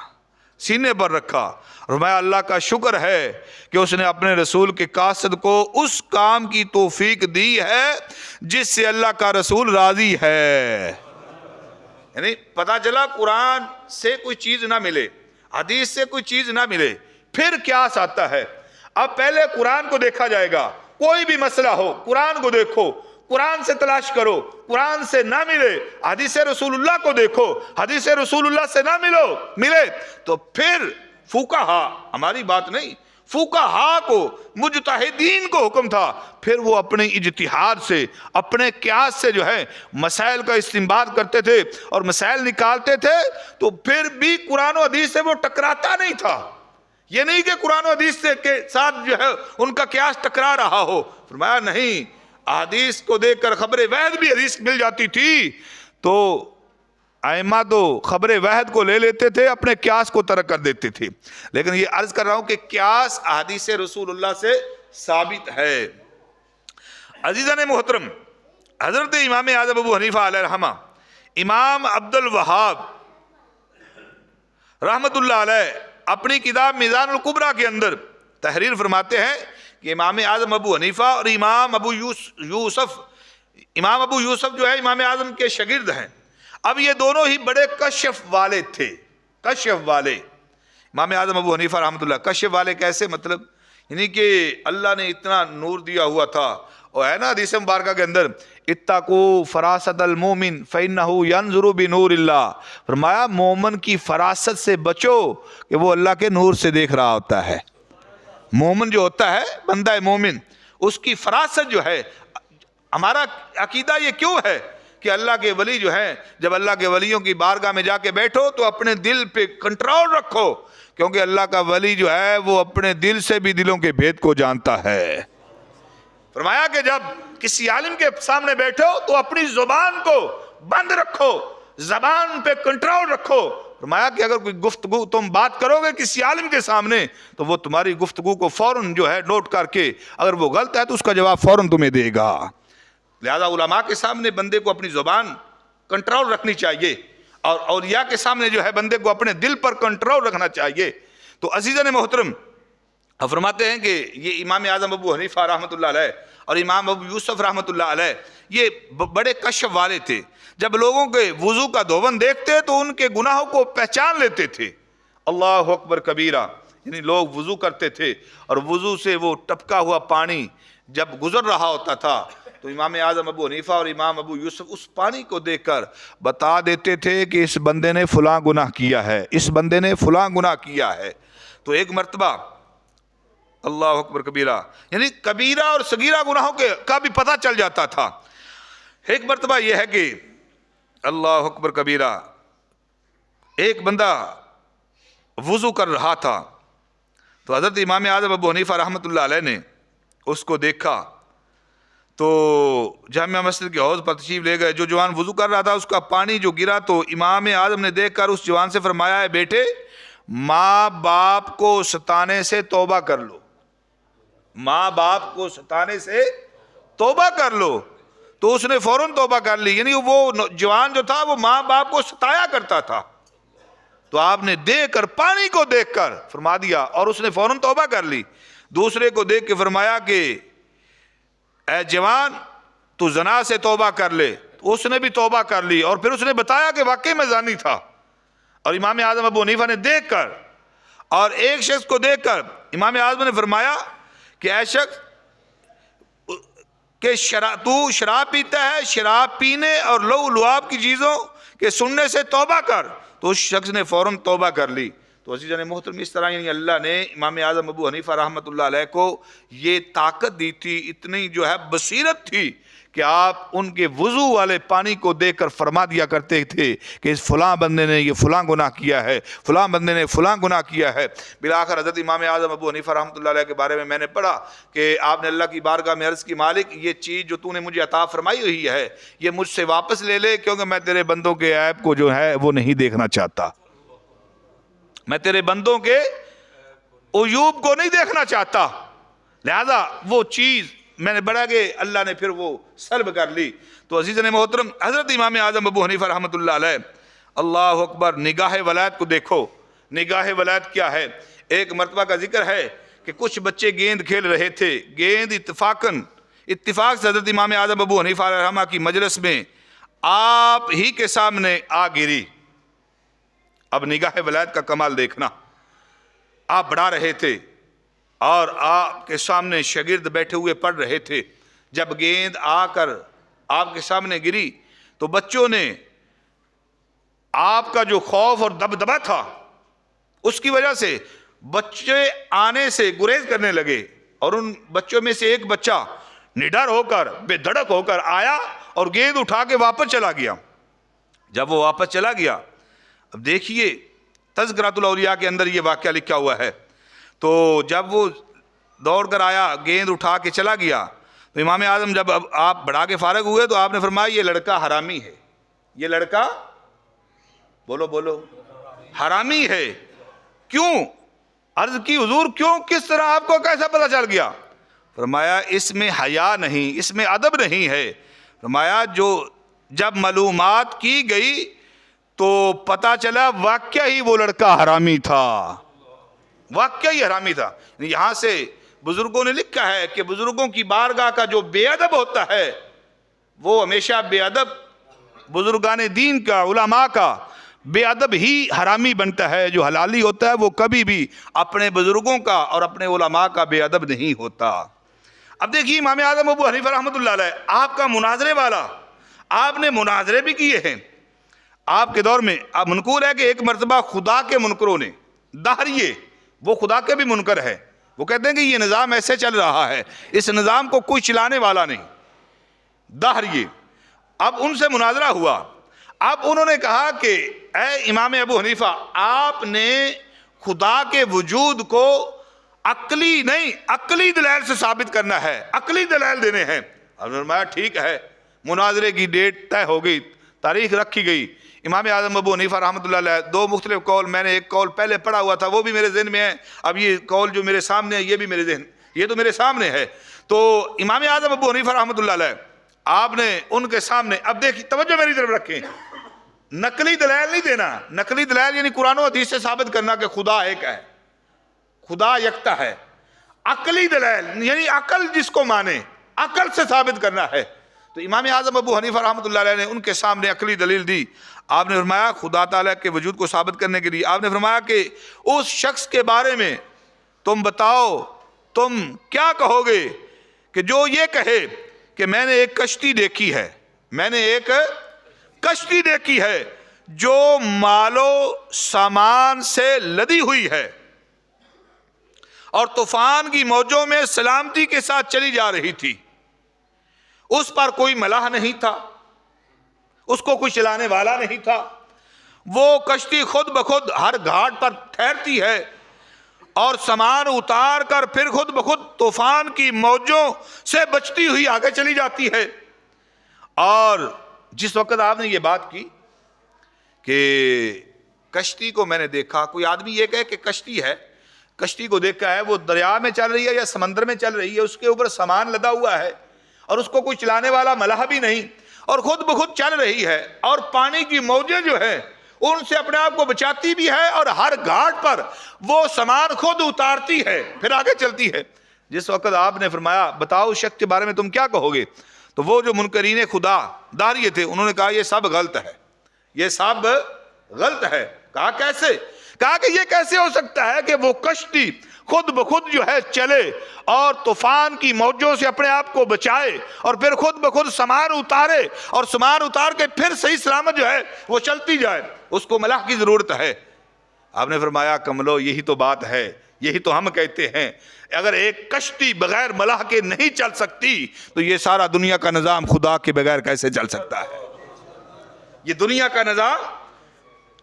سینے پر رکھا، فرمایا اللہ کا شکر ہے کہ اس نے اپنے رسول کے قاصد کو اس کام کی توفیق دی ہے جس سے اللہ کا رسول راضی ہے۔ یعنی پتہ چلا قرآن سے کوئی چیز نہ ملے، حدیث سے کوئی چیز نہ ملے، پھر قیاس آتا ہے۔ اب پہلے قرآن کو دیکھا جائے گا، کوئی بھی مسئلہ ہو قرآن کو دیکھو، قرآن سے تلاش کرو، قرآن سے نہ ملے حدیث رسول اللہ کو دیکھو، حدیث رسول اللہ سے نہ ملے تو پھر فقہا، ہماری بات نہیں، فقہا کو، مجتہدین کو حکم تھا، پھر وہ اپنے اجتہاد سے، اپنے قیاس سے جو ہے مسائل کا استنباط کرتے تھے اور مسائل نکالتے تھے، تو پھر بھی قرآن و حدیث سے وہ ٹکراتا نہیں تھا۔ یہ نہیں کہ قرآن و حدیث کے ساتھ جو ہے ان کا قیاس ٹکرا رہا ہو، فرمایا نہیں، حدیث کو دیکھ کر خبر وحد بھی حدیث مل جاتی تھی تو ائمہ تو خبر وحد کو لے لیتے تھے، اپنے قیاس کو ترک کر دیتے تھے۔ لیکن یہ عرض کر رہا ہوں کہ قیاس حدیث رسول اللہ سے ثابت ہے۔ عزیزان محترم، حضرت امام اعظم ابو حنیفہ علیہ رحمہ، امام عبد الوہاب رحمت اللہ علیہ اپنی کتاب میزان الکبریٰ کے اندر تحریر فرماتے ہیں کہ امام اعظم ابو حنیفہ اور امام ابو یوسف جو ہے امام اعظم کے شاگرد ہیں۔ اب یہ دونوں ہی بڑے کشف والے تھے، کشف والے۔ امام اعظم ابو حنیفہ رحمۃ اللہ کشف والے کیسے؟ مطلب یعنی کہ اللہ نے اتنا نور دیا ہوا تھا، اور ہے نا حدیث مبارکہ کے اندر اتقوا فراست المومن فإنه ينظر بنور اللہ، فرمایا مومن کی فراست سے بچو کہ وہ اللہ کے نور سے دیکھ رہا ہوتا ہے۔ مومن جو ہوتا ہے، بندہ مومن، اس کی فراست جو ہے، ہمارا عقیدہ یہ کیوں ہے کہ اللہ کے ولی جو ہیں، جب اللہ کے ولیوں کی بارگاہ میں جا کے بیٹھو تو اپنے دل پہ کنٹرول رکھو، کیونکہ اللہ کا ولی جو ہے وہ اپنے دل سے بھی دلوں کے بھید کو جانتا ہے۔ فرمایا کہ جب کسی عالم کے سامنے بیٹھو تو اپنی زبان کو بند رکھو، زبان پہ کنٹرول رکھو۔ فرمایا کہ اگر کوئی گفتگو تم بات کرو گے کسی عالم کے سامنے تو وہ تمہاری گفتگو کو فوراً جو ہے نوٹ کر کے، اگر وہ غلط ہے تو اس کا جواب فوراً تمہیں دے گا۔ لہذا علماء کے سامنے بندے کو اپنی زبان کنٹرول رکھنی چاہیے، اور اولیاء کے سامنے جو ہے بندے کو اپنے دل پر کنٹرول رکھنا چاہیے۔ تو عزیزان محترم، فرماتے ہیں کہ یہ امام اعظم ابو حنیفہ رحمۃ اللہ علیہ اور امام ابو یوسف رحمۃ اللہ علیہ یہ بڑے کشف والے تھے۔ جب لوگوں کے وضو کا دھون دیکھتے تو ان کے گناہوں کو پہچان لیتے تھے۔ اللہ اکبر کبیرہ، یعنی لوگ وضو کرتے تھے اور وضو سے وہ ٹپکا ہوا پانی جب گزر رہا ہوتا تھا تو امام اعظم ابو حنیفہ اور امام ابو یوسف اس پانی کو دیکھ کر بتا دیتے تھے کہ اس بندے نے فلاں گناہ کیا ہے، اس بندے نے فلاں گناہ کیا ہے۔ تو ایک مرتبہ، اللہ اکبر کبیرہ، یعنی کبیرہ اور صغیرہ گناہوں کا بھی پتہ چل جاتا تھا۔ ایک مرتبہ یہ ہے کہ اللہ اکبر کبیرہ، ایک بندہ وضو کر رہا تھا تو حضرت امام اعظم ابو حنیفہ رحمۃ اللہ علیہ نے اس کو دیکھا تو جامعہ مسجد کے حوض پر تشریف لے گئے۔ جو جوان وضو کر رہا تھا اس کا پانی جو گرا تو امام اعظم نے دیکھ کر اس جوان سے فرمایا، ہے بیٹے، ماں باپ کو ستانے سے توبہ کر لو، ماں باپ کو ستانے سے توبہ کر لو۔ تو اس نے فوراً توبہ کر لی، یعنی وہ جوان جو تھا وہ ماں باپ کو ستایا کرتا تھا، تو آپ نے دیکھ کر، پانی کو دیکھ کر فرما دیا اور اس نے فوراً توبہ کر لی۔ دوسرے کو دیکھ کے فرمایا کہ اے جوان تو زنا سے توبہ کر لے، اس نے بھی توبہ کر لی، اور پھر اس نے بتایا کہ واقعی میں زانی تھا۔ اور امام اعظم ابو حنیفہ نے دیکھ کر، اور ایک شخص کو دیکھ کر امام اعظم نے فرمایا کہ اے شخص کہ تو شراب پیتا ہے، شراب پینے اور لو لعاب کی چیزوں کے سننے سے توبہ کر۔ تو اس شخص نے فوراً توبہ کر لی۔ تو عزیزان محترم، اس طرح یعنی اللہ نے امام اعظم ابو حنیفہ رحمۃ اللہ علیہ کو یہ طاقت دی تھی، اتنی جو ہے بصیرت تھی کہ آپ ان کے وضو والے پانی کو دیکھ کر فرما دیا کرتے تھے کہ اس فلاں بندے نے یہ فلاں گناہ کیا ہے، فلاں بندے نے فلاں گناہ کیا ہے۔ بالآخر حضرت امام اعظم ابو حنیفہ رحمۃ اللہ علیہ کے بارے میں نے پڑھا کہ آپ نے اللہ کی بارگاہ میں عرض کی، مالک یہ چیز جو تو نے مجھے عطا فرمائی ہوئی ہے یہ مجھ سے واپس لے لے، کیونکہ میں تیرے بندوں کے عیب کو جو ہے وہ نہیں دیکھنا چاہتا، میں تیرے بندوں کے عیوب کو نہیں دیکھنا چاہتا، لہذا وہ چیز میں نے بڑھا کہ اللہ نے پھر وہ سلب کر لی۔ تو عزیزان محترم، حضرت امام اعظم ابو حنیفہ رحمۃ اللہ علیہ، اللہ اکبر، نگاہ ولایت کو دیکھو، نگاہ ولایت کیا ہے۔ ایک مرتبہ کا ذکر ہے کہ کچھ بچے گیند کھیل رہے تھے، گیند اتفاق سے حضرت امام اعظم ابو حنیفہ رحمہ کی مجلس میں آپ ہی کے سامنے آ گری۔ اب نگاہ ولایت کا کمال دیکھنا، آپ پڑھا رہے تھے اور آپ کے سامنے شاگرد بیٹھے ہوئے پڑھ رہے تھے۔ جب گیند آ کر آپ کے سامنے گری تو بچوں نے آپ کا جو خوف اور دبدبا تھا اس کی وجہ سے بچے آنے سے گریز کرنے لگے، اور ان بچوں میں سے ایک بچہ نڈر ہو کر، بے دھڑک ہو کر آیا اور گیند اٹھا کے واپس چلا گیا۔ جب وہ واپس چلا گیا، اب دیکھیے تذکرۃ الاولیاء کے اندر یہ واقعہ لکھا ہوا ہے، تو جب وہ دوڑ کر آیا، گیند اٹھا کے چلا گیا، تو امام اعظم جب آپ بڑھا کے فارغ ہوئے تو آپ نے فرمایا یہ لڑکا حرامی ہے، یہ لڑکا بولو حرامی ہے۔ کیوں؟ عرض کی حضور کیوں، کس طرح، آپ کو کیسا پتہ چل گیا؟ فرمایا اس میں حیا نہیں، اس میں ادب نہیں ہے۔ فرمایا جو جب معلومات کی گئی تو پتہ چلا واقعہ ہی وہ لڑکا حرامی تھا، واقعہ ہی حرامی تھا۔ یہاں سے بزرگوں نے لکھا ہے کہ بزرگوں کی بارگاہ کا جو بے ادب ہوتا ہے وہ ہمیشہ بے ادب، بزرگان دین کا، علماء کا بے ادب ہی حرامی بنتا ہے۔ جو حلالی ہوتا ہے وہ کبھی بھی اپنے بزرگوں کا اور اپنے علماء کا بے ادب نہیں ہوتا۔ اب دیکھیے امام اعظم ابو حنیفہ رحمۃ اللہ علیہ، آپ کا مناظرے والا، آپ نے مناظرے بھی کیے ہیں۔ آپ کے دور میں اب منقول ہے کہ ایک مرتبہ خدا کے منکروں نے، دہریے وہ خدا کے بھی منکر ہے، وہ کہتے ہیں کہ یہ نظام ایسے چل رہا ہے، اس نظام کو کوئی چلانے والا نہیں، دہریے، اب ان سے مناظرہ ہوا۔ اب انہوں نے کہا کہ اے امام ابو حنیفہ، آپ نے خدا کے وجود کو عقلی نہیں، عقلی دلائل سے ثابت کرنا ہے، عقلی دلائل دینے ہیں۔ اب فرمایا ٹھیک ہے، مناظرے کی ڈیٹ طے ہو گئی، تاریخ رکھی گئی۔ امام اعظم ابو حنیفہ رحمۃ اللہ علیہ دو مختلف قول، میں نے ایک قول پہلے پڑھا ہوا تھا وہ بھی میرے ذہن میں ہے، اب یہ قول جو میرے سامنے ہے یہ بھی میرے ذہن، یہ تو میرے سامنے ہے۔ تو امام اعظم ابو حنیفہ رحمۃ اللہ علیہ، آپ نے ان کے سامنے، اب دیکھیں توجہ میری طرف رکھیں، نقلی دلائل نہیں دینا، نقلی دلائل یعنی قرآن و حدیث سے ثابت کرنا کہ خدا ایک ہے، خدا یکتا ہے۔ عقلی دلائل یعنی عقل جس کو مانے، عقل سے ثابت کرنا ہے۔ تو امام اعظم ابو حنیفہ رحمۃ اللہ علیہ نے ان کے سامنے عقلی دلیل دی۔ آپ نے فرمایا خدا تعالیٰ کے وجود کو ثابت کرنے کے لیے آپ نے فرمایا کہ اس شخص کے بارے میں تم بتاؤ، تم کیا کہو گے کہ جو یہ کہے کہ میں نے ایک کشتی دیکھی ہے، میں نے ایک کشتی دیکھی ہے جو مال و سامان سے لدی ہوئی ہے اور طوفان کی موجوں میں سلامتی کے ساتھ چلی جا رہی تھی، اس پر کوئی ملاح نہیں تھا، اس کو کوئی چلانے والا نہیں تھا، وہ کشتی خود بخود ہر گھاٹ پر ٹھہرتی ہے اور سامان اتار کر پھر خود بخود طوفان کی موجوں سے بچتی ہوئی آگے چلی جاتی ہے۔ اور جس وقت آپ نے یہ بات کی کہ کشتی کو میں نے دیکھا، کوئی آدمی یہ کہے کہ کشتی ہے، کشتی کو دیکھا ہے، وہ دریا میں چل رہی ہے یا سمندر میں چل رہی ہے، اس کے اوپر سامان لدا ہوا ہے اور اس کو کوئی چلانے والا ملاح بھی نہیں اور خود بخود چل رہی ہے اور پانی کی موجیں جو ہیں ان سے اپنے آپ کو بچاتی بھی ہے اور ہر گھاٹ پر وہ سامان خود اتارتی ہے پھر آگے چلتی ہے۔ جس وقت آپ نے فرمایا بتاؤ اس شخص کے بارے میں تم کیا کہو گے، تو وہ جو منکرین خدا داریے تھے انہوں نے کہا یہ سب غلط ہے، یہ سب غلط ہے۔ کہا کیسے؟ کہا کہ یہ کیسے ہو سکتا ہے کہ وہ کشتی خود بخود جو ہے چلے اور طوفان کی موجوں سے اپنے آپ کو بچائے اور پھر خود بخود سامان اتارے اور سامان اتار کے پھر صحیح سلامت جو ہے وہ چلتی جائے، اس کو ملاح کی ضرورت ہے۔ آپ نے فرمایا کملو یہی تو بات ہے، یہی تو ہم کہتے ہیں، اگر ایک کشتی بغیر ملاح کے نہیں چل سکتی تو یہ سارا دنیا کا نظام خدا کے بغیر کیسے چل سکتا ہے؟ یہ دنیا کا نظام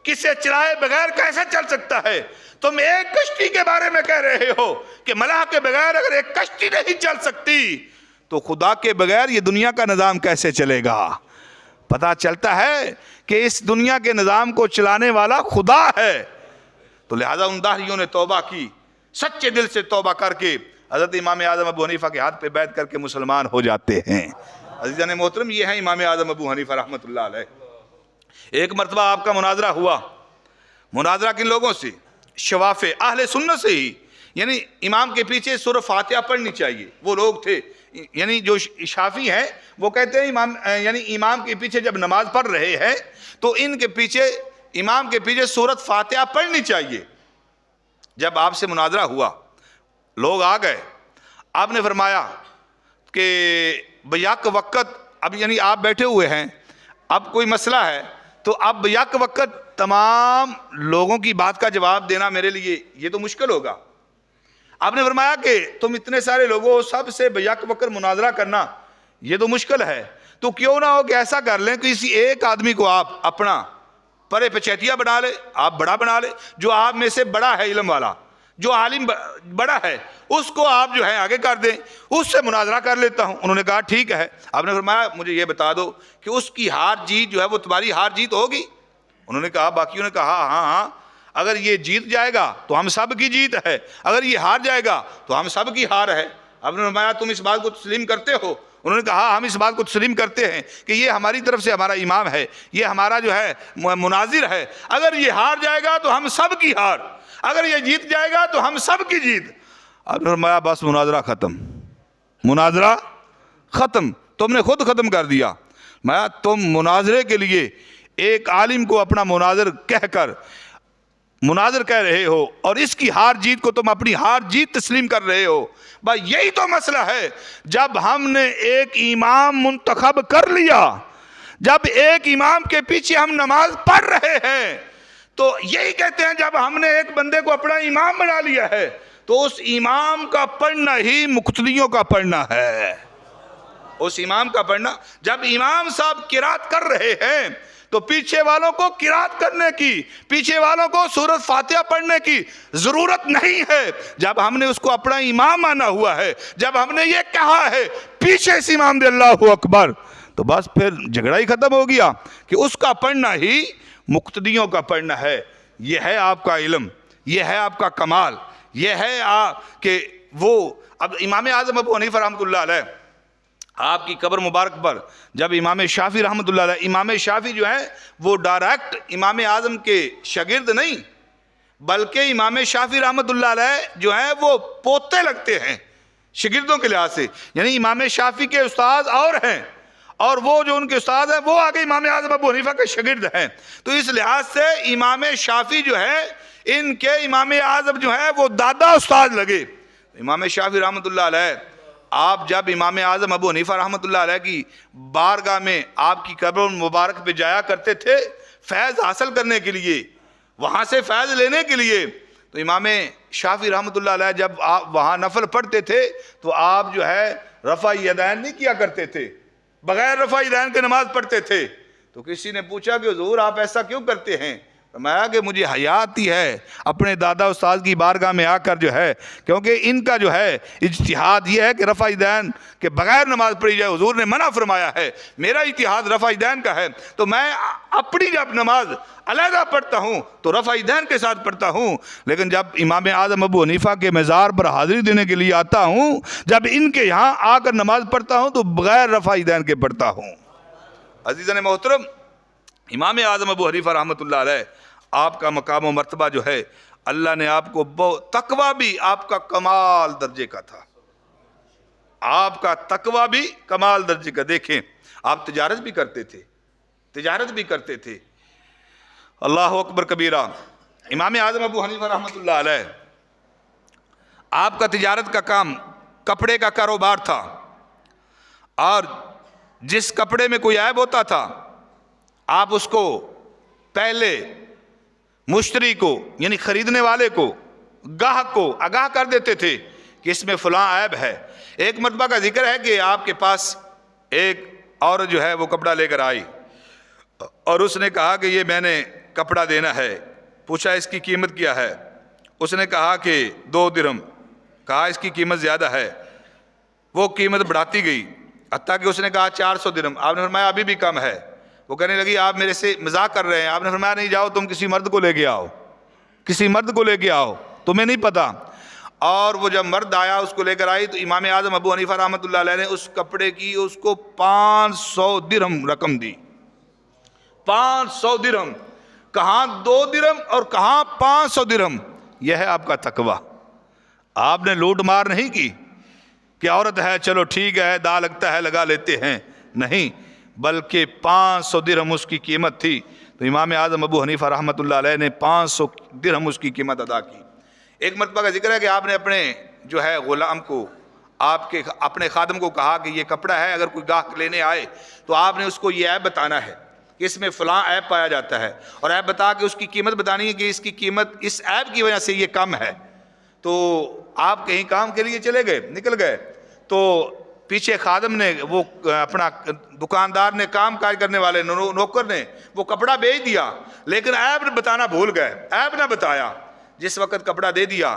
کسے چلائے بغیر کیسے چل سکتا ہے؟ تم ایک کشتی کے بارے میں کہہ رہے ہو کہ ملاح کے بغیر اگر ایک کشتی نہیں چل سکتی تو خدا کے بغیر یہ دنیا کا نظام کیسے چلے گا؟ پتہ چلتا ہے کہ اس دنیا کے نظام کو چلانے والا خدا ہے۔ تو لہذا ان داہریوں نے توبہ کی، سچے دل سے توبہ کر کے حضرت امام اعظم ابو حنیفہ کے ہاتھ پہ بیعت کر کے مسلمان ہو جاتے ہیں۔ عزیزان محترم، یہ ہیں امام اعظم ابو حنیفہ رحمۃ اللہ علیہ۔ ایک مرتبہ آپ کا مناظرہ ہوا، مناظرہ کن لوگوں سے؟ شواف اہل سنت سے ہی، یعنی امام کے پیچھے سورہ فاتحہ پڑھنی چاہیے، وہ لوگ تھے، یعنی جو شافی ہیں وہ کہتے ہیں امام کے پیچھے جب نماز پڑھ رہے ہیں تو ان کے پیچھے امام کے پیچھے سورۃ فاتحہ پڑھنی چاہیے۔ جب آپ سے مناظرہ ہوا لوگ آ گئے، آپ نے فرمایا کہ بیک وقت، اب یعنی آپ بیٹھے ہوئے ہیں، اب کوئی مسئلہ ہے تو اب بیک وقت تمام لوگوں کی بات کا جواب دینا میرے لیے یہ تو مشکل ہوگا۔ آپ نے فرمایا کہ تم اتنے سارے لوگوں سب سے بیک وقت مناظرہ کرنا یہ تو مشکل ہے، تو کیوں نہ ہو کہ ایسا کر لیں کہ کسی ایک آدمی کو آپ اپنا پرے پچیتیا بنا لے، آپ بڑا بنا لے، جو آپ میں سے بڑا ہے علم والا، جو عالم بڑا ہے اس کو آپ جو ہے آگے کر دیں، اس سے مناظرہ کر لیتا ہوں۔ انہوں نے کہا ٹھیک ہے۔ آپ نے فرمایا مجھے یہ بتا دو کہ اس کی ہار جیت جو ہے وہ تمہاری ہار جیت ہوگی؟ انہوں نے کہا، باقیوں نے کہا ہاں، اگر یہ جیت جائے گا تو ہم سب کی جیت ہے، اگر یہ ہار جائے گا تو ہم سب کی ہار ہے۔ آپ نے فرمایا تم اس بات کو تسلیم کرتے ہو؟ انہوں نے کہا ہم اس بات کو تسلیم کرتے ہیں کہ یہ ہماری طرف سے ہمارا امام ہے، یہ ہمارا جو ہے مناظر ہے، اگر یہ ہار جائے گا تو ہم سب کی ہار، اگر یہ جیت جائے گا تو ہم سب کی جیت۔ آپ نے فرمایا بس مناظرہ ختم، مناظرہ ختم، تم نے خود ختم کر دیا۔ میں تم مناظرے کے لیے ایک عالم کو اپنا مناظر کہہ کر مناظر کہہ رہے ہو، اور اس کی ہار جیت کو تم اپنی ہار جیت تسلیم کر رہے ہو۔ بھائی یہی تو مسئلہ ہے، جب ہم نے ایک امام منتخب کر لیا، جب ایک امام کے پیچھے ہم نماز پڑھ رہے ہیں، تو یہی کہتے ہیں جب ہم نے ایک بندے کو اپنا امام بنا لیا ہے تو اس امام کا پڑھنا ہی مقتدیوں کا پڑھنا ہے۔ اس امام کا پڑھنا، جب امام صاحب قرات کر رہے ہیں تو پیچھے والوں کو قرات کرنے کی، پیچھے والوں کو سورۃ فاتحہ پڑھنے کی ضرورت نہیں ہے۔ جب ہم نے اس کو اپنا امام مانا ہوا ہے، جب ہم نے یہ کہا ہے پیچھے سے امام دے اللہ اکبر، تو بس پھر جھگڑا ہی ختم ہو گیا کہ اس کا پڑھنا ہی مقتدیوں کا پڑھنا ہے۔ یہ ہے آپ کا علم، یہ ہے آپ کا کمال، یہ ہے کہ وہ اب امام اعظم ابو حنیفہ رحمۃ اللہ علیہ، آپ کی قبر مبارک پر جب امام شافعی رحمۃ اللہ علیہ، امام شافعی جو ہے وہ ڈائریکٹ امام اعظم کے شاگرد نہیں، بلکہ امام شافعی رحمۃ اللہ علیہ جو ہیں وہ پوتے لگتے ہیں شاگردوں کے لحاظ سے، یعنی امام شافعی کے استاد اور ہیں، اور وہ جو ان کے استاد ہیں وہ آگے امام اعظم ابو حنیفہ کے شاگرد ہیں، تو اس لحاظ سے امام شافعی جو ہے ان کے امام اعظم جو ہے وہ دادا استاد لگے۔ امام شافعی رحمۃ اللہ علیہ، آپ جب امام اعظم ابو حنیفہ رحمۃ اللہ علیہ کی بارگاہ میں آپ کی قبر مبارک پہ جایا کرتے تھے فیض حاصل کرنے کے لیے، وہاں سے فیض لینے کے لیے، تو امام شافعی رحمۃ اللہ علیہ جب آپ وہاں نفل پڑھتے تھے تو آپ جو ہے رفع یدین نہیں کیا کرتے تھے، بغیر رفع یدین کے نماز پڑھتے تھے۔ تو کسی نے پوچھا کہ حضور آپ ایسا کیوں کرتے ہیں؟ فرمایا کہ مجھے حیا آتی ہے اپنے دادا استاد کی بارگاہ میں آ کر جو ہے، کیونکہ ان کا جو ہے اجتہاد یہ ہے کہ رفع یدین کے بغیر نماز پڑھی جائے، حضور نے منع فرمایا ہے، میرا اجتہاد رفع یدین کا ہے، تو میں اپنی جب نماز علیحدہ پڑھتا ہوں تو رفع یدین کے ساتھ پڑھتا ہوں، لیکن جب امام اعظم ابو حنیفہ کے مزار پر حاضری دینے کے لیے آتا ہوں، جب ان کے یہاں آ کر نماز پڑھتا ہوں تو بغیر رفع یدین کے پڑھتا ہوں۔ عزیزان محترم، امام اعظم ابو حنیفہ رحمۃ اللہ علیہ، آپ کا مقام و مرتبہ جو ہے اللہ نے آپ کو تقوی بھی آپ کا کمال درجے کا تھا، آپ کا تقوی بھی کمال درجے کا۔ دیکھیں آپ تجارت بھی کرتے تھے، تجارت بھی کرتے تھے، اللہ اکبر کبیرہ۔ امام اعظم ابو حنیفہ رحمۃ اللہ علیہ، آپ کا تجارت کا کام کپڑے کا کاروبار تھا، اور جس کپڑے میں کوئی عیب ہوتا تھا آپ اس کو پہلے مشتری کو یعنی خریدنے والے کو، گاہک کو آگاہ کر دیتے تھے کہ اس میں فلاں عیب ہے۔ ایک مرتبہ کا ذکر ہے کہ آپ کے پاس ایک عورت جو ہے وہ کپڑا لے کر آئی اور اس نے کہا کہ یہ میں نے کپڑا دینا ہے، پوچھا اس کی قیمت کیا ہے؟ اس نے کہا کہ 2 درہم، کہا اس کی قیمت زیادہ ہے، وہ قیمت بڑھاتی گئی حتیٰ کہ اس نے کہا 400 درہم، آپ نے فرمایا ابھی بھی کم ہے، وہ کہنے لگی آپ میرے سے مذاق کر رہے ہیں، آپ نے فرمایا نہیں، جاؤ تم کسی مرد کو لے کے آؤ، کسی مرد کو لے کے آؤ، تمہیں نہیں پتا۔ اور وہ جب مرد آیا اس کو لے کر آئی تو امام اعظم ابو حنیفہ رحمۃ اللہ علیہ نے اس کپڑے کی اس کو 500 درہم رقم دی، 500 درہم، کہاں 2 درہم اور کہاں 500 درہم۔ یہ ہے آپ کا تقوی، آپ نے لوٹ مار نہیں کی کہ عورت ہے چلو ٹھیک ہے دا لگتا ہے لگا لیتے ہیں، نہیں، بلکہ 500 درہم اس کی قیمت تھی، تو امام اعظم ابو حنیفہ رحمۃ اللہ علیہ نے 500 درہم اس کی قیمت ادا کی۔ ایک مرتبہ کا ذکر ہے کہ آپ نے اپنے جو ہے غلام کو، آپ کے اپنے خادم کو کہا کہ یہ کپڑا ہے، اگر کوئی گاہک لینے آئے تو آپ نے اس کو یہ عیب بتانا ہے کہ اس میں فلاں عیب پایا جاتا ہے، اور عیب بتا کے اس کی قیمت بتانی ہے کہ اس کی قیمت اس عیب کی وجہ سے یہ کم ہے۔ تو آپ کہیں کام کے لیے چلے گئے، نکل گئے، تو پیچھے خادم نے، وہ اپنا دکاندار نے، کام کاج کرنے والے نوکر نے وہ کپڑا بیچ دیا، لیکن عیب بتانا بھول گئے، عیب نہ بتایا۔ جس وقت کپڑا دے دیا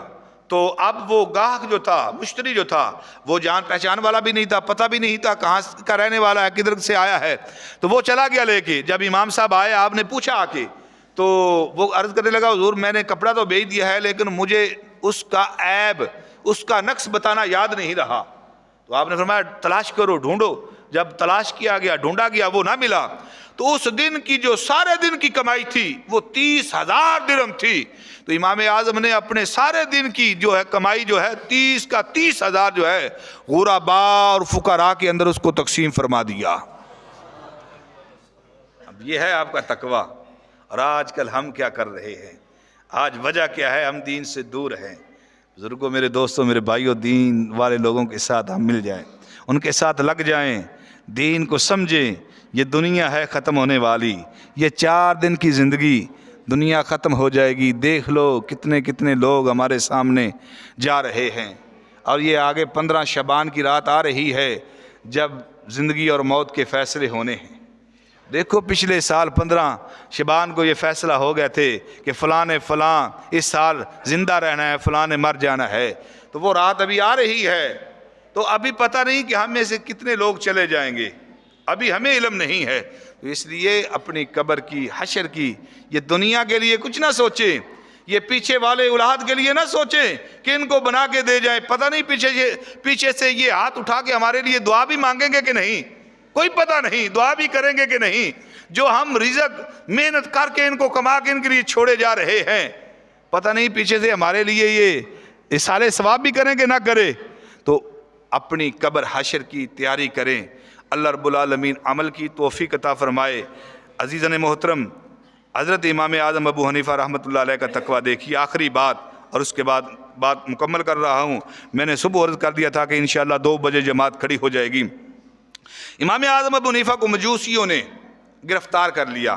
تو اب وہ گاہک جو تھا، مشتری جو تھا، وہ جان پہچان والا بھی نہیں تھا، پتہ بھی نہیں تھا کہاں کا رہنے والا ہے، کدھر سے آیا ہے، تو وہ چلا گیا لے کے۔ جب امام صاحب آئے، آپ نے پوچھا آ کے، تو وہ عرض کرنے لگا حضور میں نے کپڑا تو بیچ دیا ہے لیکن مجھے اس کا عیب، اس کا نقص بتانا یاد نہیں رہا۔ تو آپ نے فرمایا تلاش کرو، ڈھونڈو. جب تلاش کیا گیا، ڈھونڈا گیا، وہ نہ ملا، تو اس دن کی جو سارے دن کی کمائی تھی وہ 30,000 درہم تھی. تو امام اعظم نے اپنے سارے دن کی جو ہے کمائی جو ہے 30,000 جو ہے غرباء اور فقراء کے اندر اس کو تقسیم فرما دیا. اب یہ ہے آپ کا تقوی. اور آج کل ہم کیا کر رہے ہیں؟ آج وجہ کیا ہے؟ ہم دین سے دور ہیں. بزرگوں، میرے دوستوں، میرے بھائیوں، دین والے لوگوں کے ساتھ ہم مل جائیں، ان کے ساتھ لگ جائیں، دین کو سمجھیں. یہ دنیا ہے ختم ہونے والی، یہ 4 دن کی زندگی، دنیا ختم ہو جائے گی. دیکھ لو کتنے کتنے لوگ ہمارے سامنے جا رہے ہیں. اور یہ آگے 15 شعبان کی رات آ رہی ہے جب زندگی اور موت کے فیصلے ہونے ہیں. دیکھو پچھلے سال 15 شعبان کو یہ فیصلہ ہو گئے تھے کہ فلاں نے فلاں اس سال زندہ رہنا ہے، فلاں نے مر جانا ہے. تو وہ رات ابھی آ رہی ہے. تو ابھی پتہ نہیں کہ ہم میں سے کتنے لوگ چلے جائیں گے، ابھی ہمیں علم نہیں ہے. تو اس لیے اپنی قبر کی، حشر کی، یہ دنیا کے لیے کچھ نہ سوچیں، یہ پیچھے والے اولاد کے لیے نہ سوچیں کہ ان کو بنا کے دے جائیں. پتہ نہیں پیچھے سے یہ ہاتھ اٹھا کے ہمارے لیے دعا بھی مانگیں گے کہ نہیں، کوئی پتہ نہیں، دعا بھی کریں گے کہ نہیں. جو ہم رزق محنت کر کے ان کو کما کے ان کے لیے چھوڑے جا رہے ہیں، پتہ نہیں پیچھے سے ہمارے لیے یہ اصالِ ثواب بھی کریں کہ نہ کرے. تو اپنی قبر حشر کی تیاری کریں. اللہ رب العالمین عمل کی توفیق عطا فرمائے. عزیزان محترم، حضرت امام اعظم ابو حنیفہ رحمۃ اللہ علیہ کا تقویٰ دیکھیے. آخری بات، اور اس کے بعد بات مکمل کر رہا ہوں. میں نے صبح عرض کر دیا تھا کہ انشاءاللہ 2 بجے جماعت کھڑی ہو جائے گی. امام اعظم ابو حنیفہ کو مجوسیوں نے گرفتار کر لیا.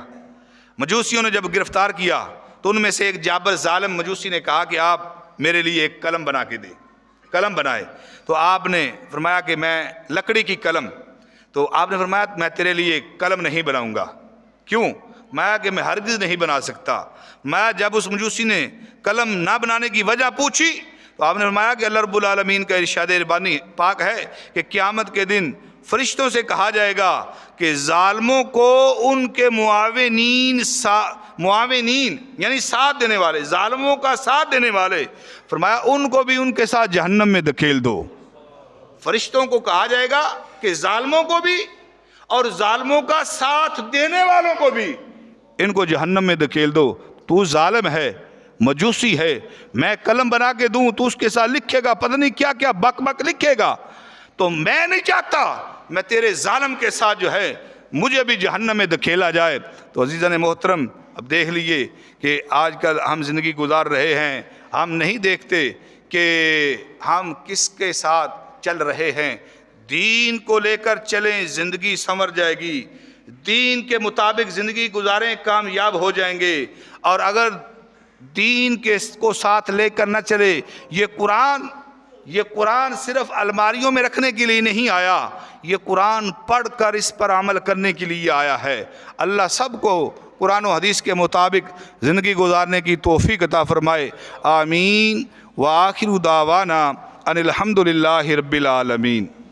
مجوسیوں نے جب گرفتار کیا تو ان میں سے ایک جابر ظالم مجوسی نے کہا کہ آپ میرے لیے ایک قلم بنا کے دیں. قلم بنائے. تو آپ نے فرمایا کہ میں لکڑی کی قلم. تو آپ نے فرمایا میں تیرے لیے قلم نہیں بناؤں گا. کیوں؟ میں کہ میں ہرگز نہیں بنا سکتا. میں جب اس مجوسی نے قلم نہ بنانے کی وجہ پوچھی تو آپ نے فرمایا کہ اللہ رب العالمین کا ارشاد ربانی پاک ہے کہ قیامت کے دن فرشتوں سے کہا جائے گا کہ ظالموں کو ان کے معاونین یعنی ساتھ دینے والے، ظالموں کا ساتھ دینے والے، فرمایا ان کو بھی ان کے ساتھ جہنم میں دھکیل دو. فرشتوں کو کہا جائے گا کہ ظالموں کو بھی اور ظالموں کا ساتھ دینے والوں کو بھی ان کو جہنم میں دھکیل دو. تو ظالم ہے، مجوسی ہے، میں قلم بنا کے دوں تو اس کے ساتھ لکھے گا پتہ نہیں کیا کیا بک بک لکھے گا. تو میں نہیں چاہتا میں تیرے ظالم کے ساتھ جو ہے مجھے بھی جہنم میں دھکیلا جائے. تو عزیزان محترم، اب دیکھ لیجئے کہ آج کل ہم زندگی گزار رہے ہیں، ہم نہیں دیکھتے کہ ہم کس کے ساتھ چل رہے ہیں. دین کو لے کر چلیں، زندگی سنور جائے گی. دین کے مطابق زندگی گزاریں، کامیاب ہو جائیں گے. اور اگر دین کے کو ساتھ لے کر نہ چلے، یہ قرآن صرف الماریوں میں رکھنے کے لیے نہیں آیا، یہ قرآن پڑھ کر اس پر عمل کرنے کے لیے آیا ہے. اللہ سب کو قرآن و حدیث کے مطابق زندگی گزارنے کی توفیق عطا فرمائے. آمین. وآخر دعوانا ان الحمد للہ رب العالمین.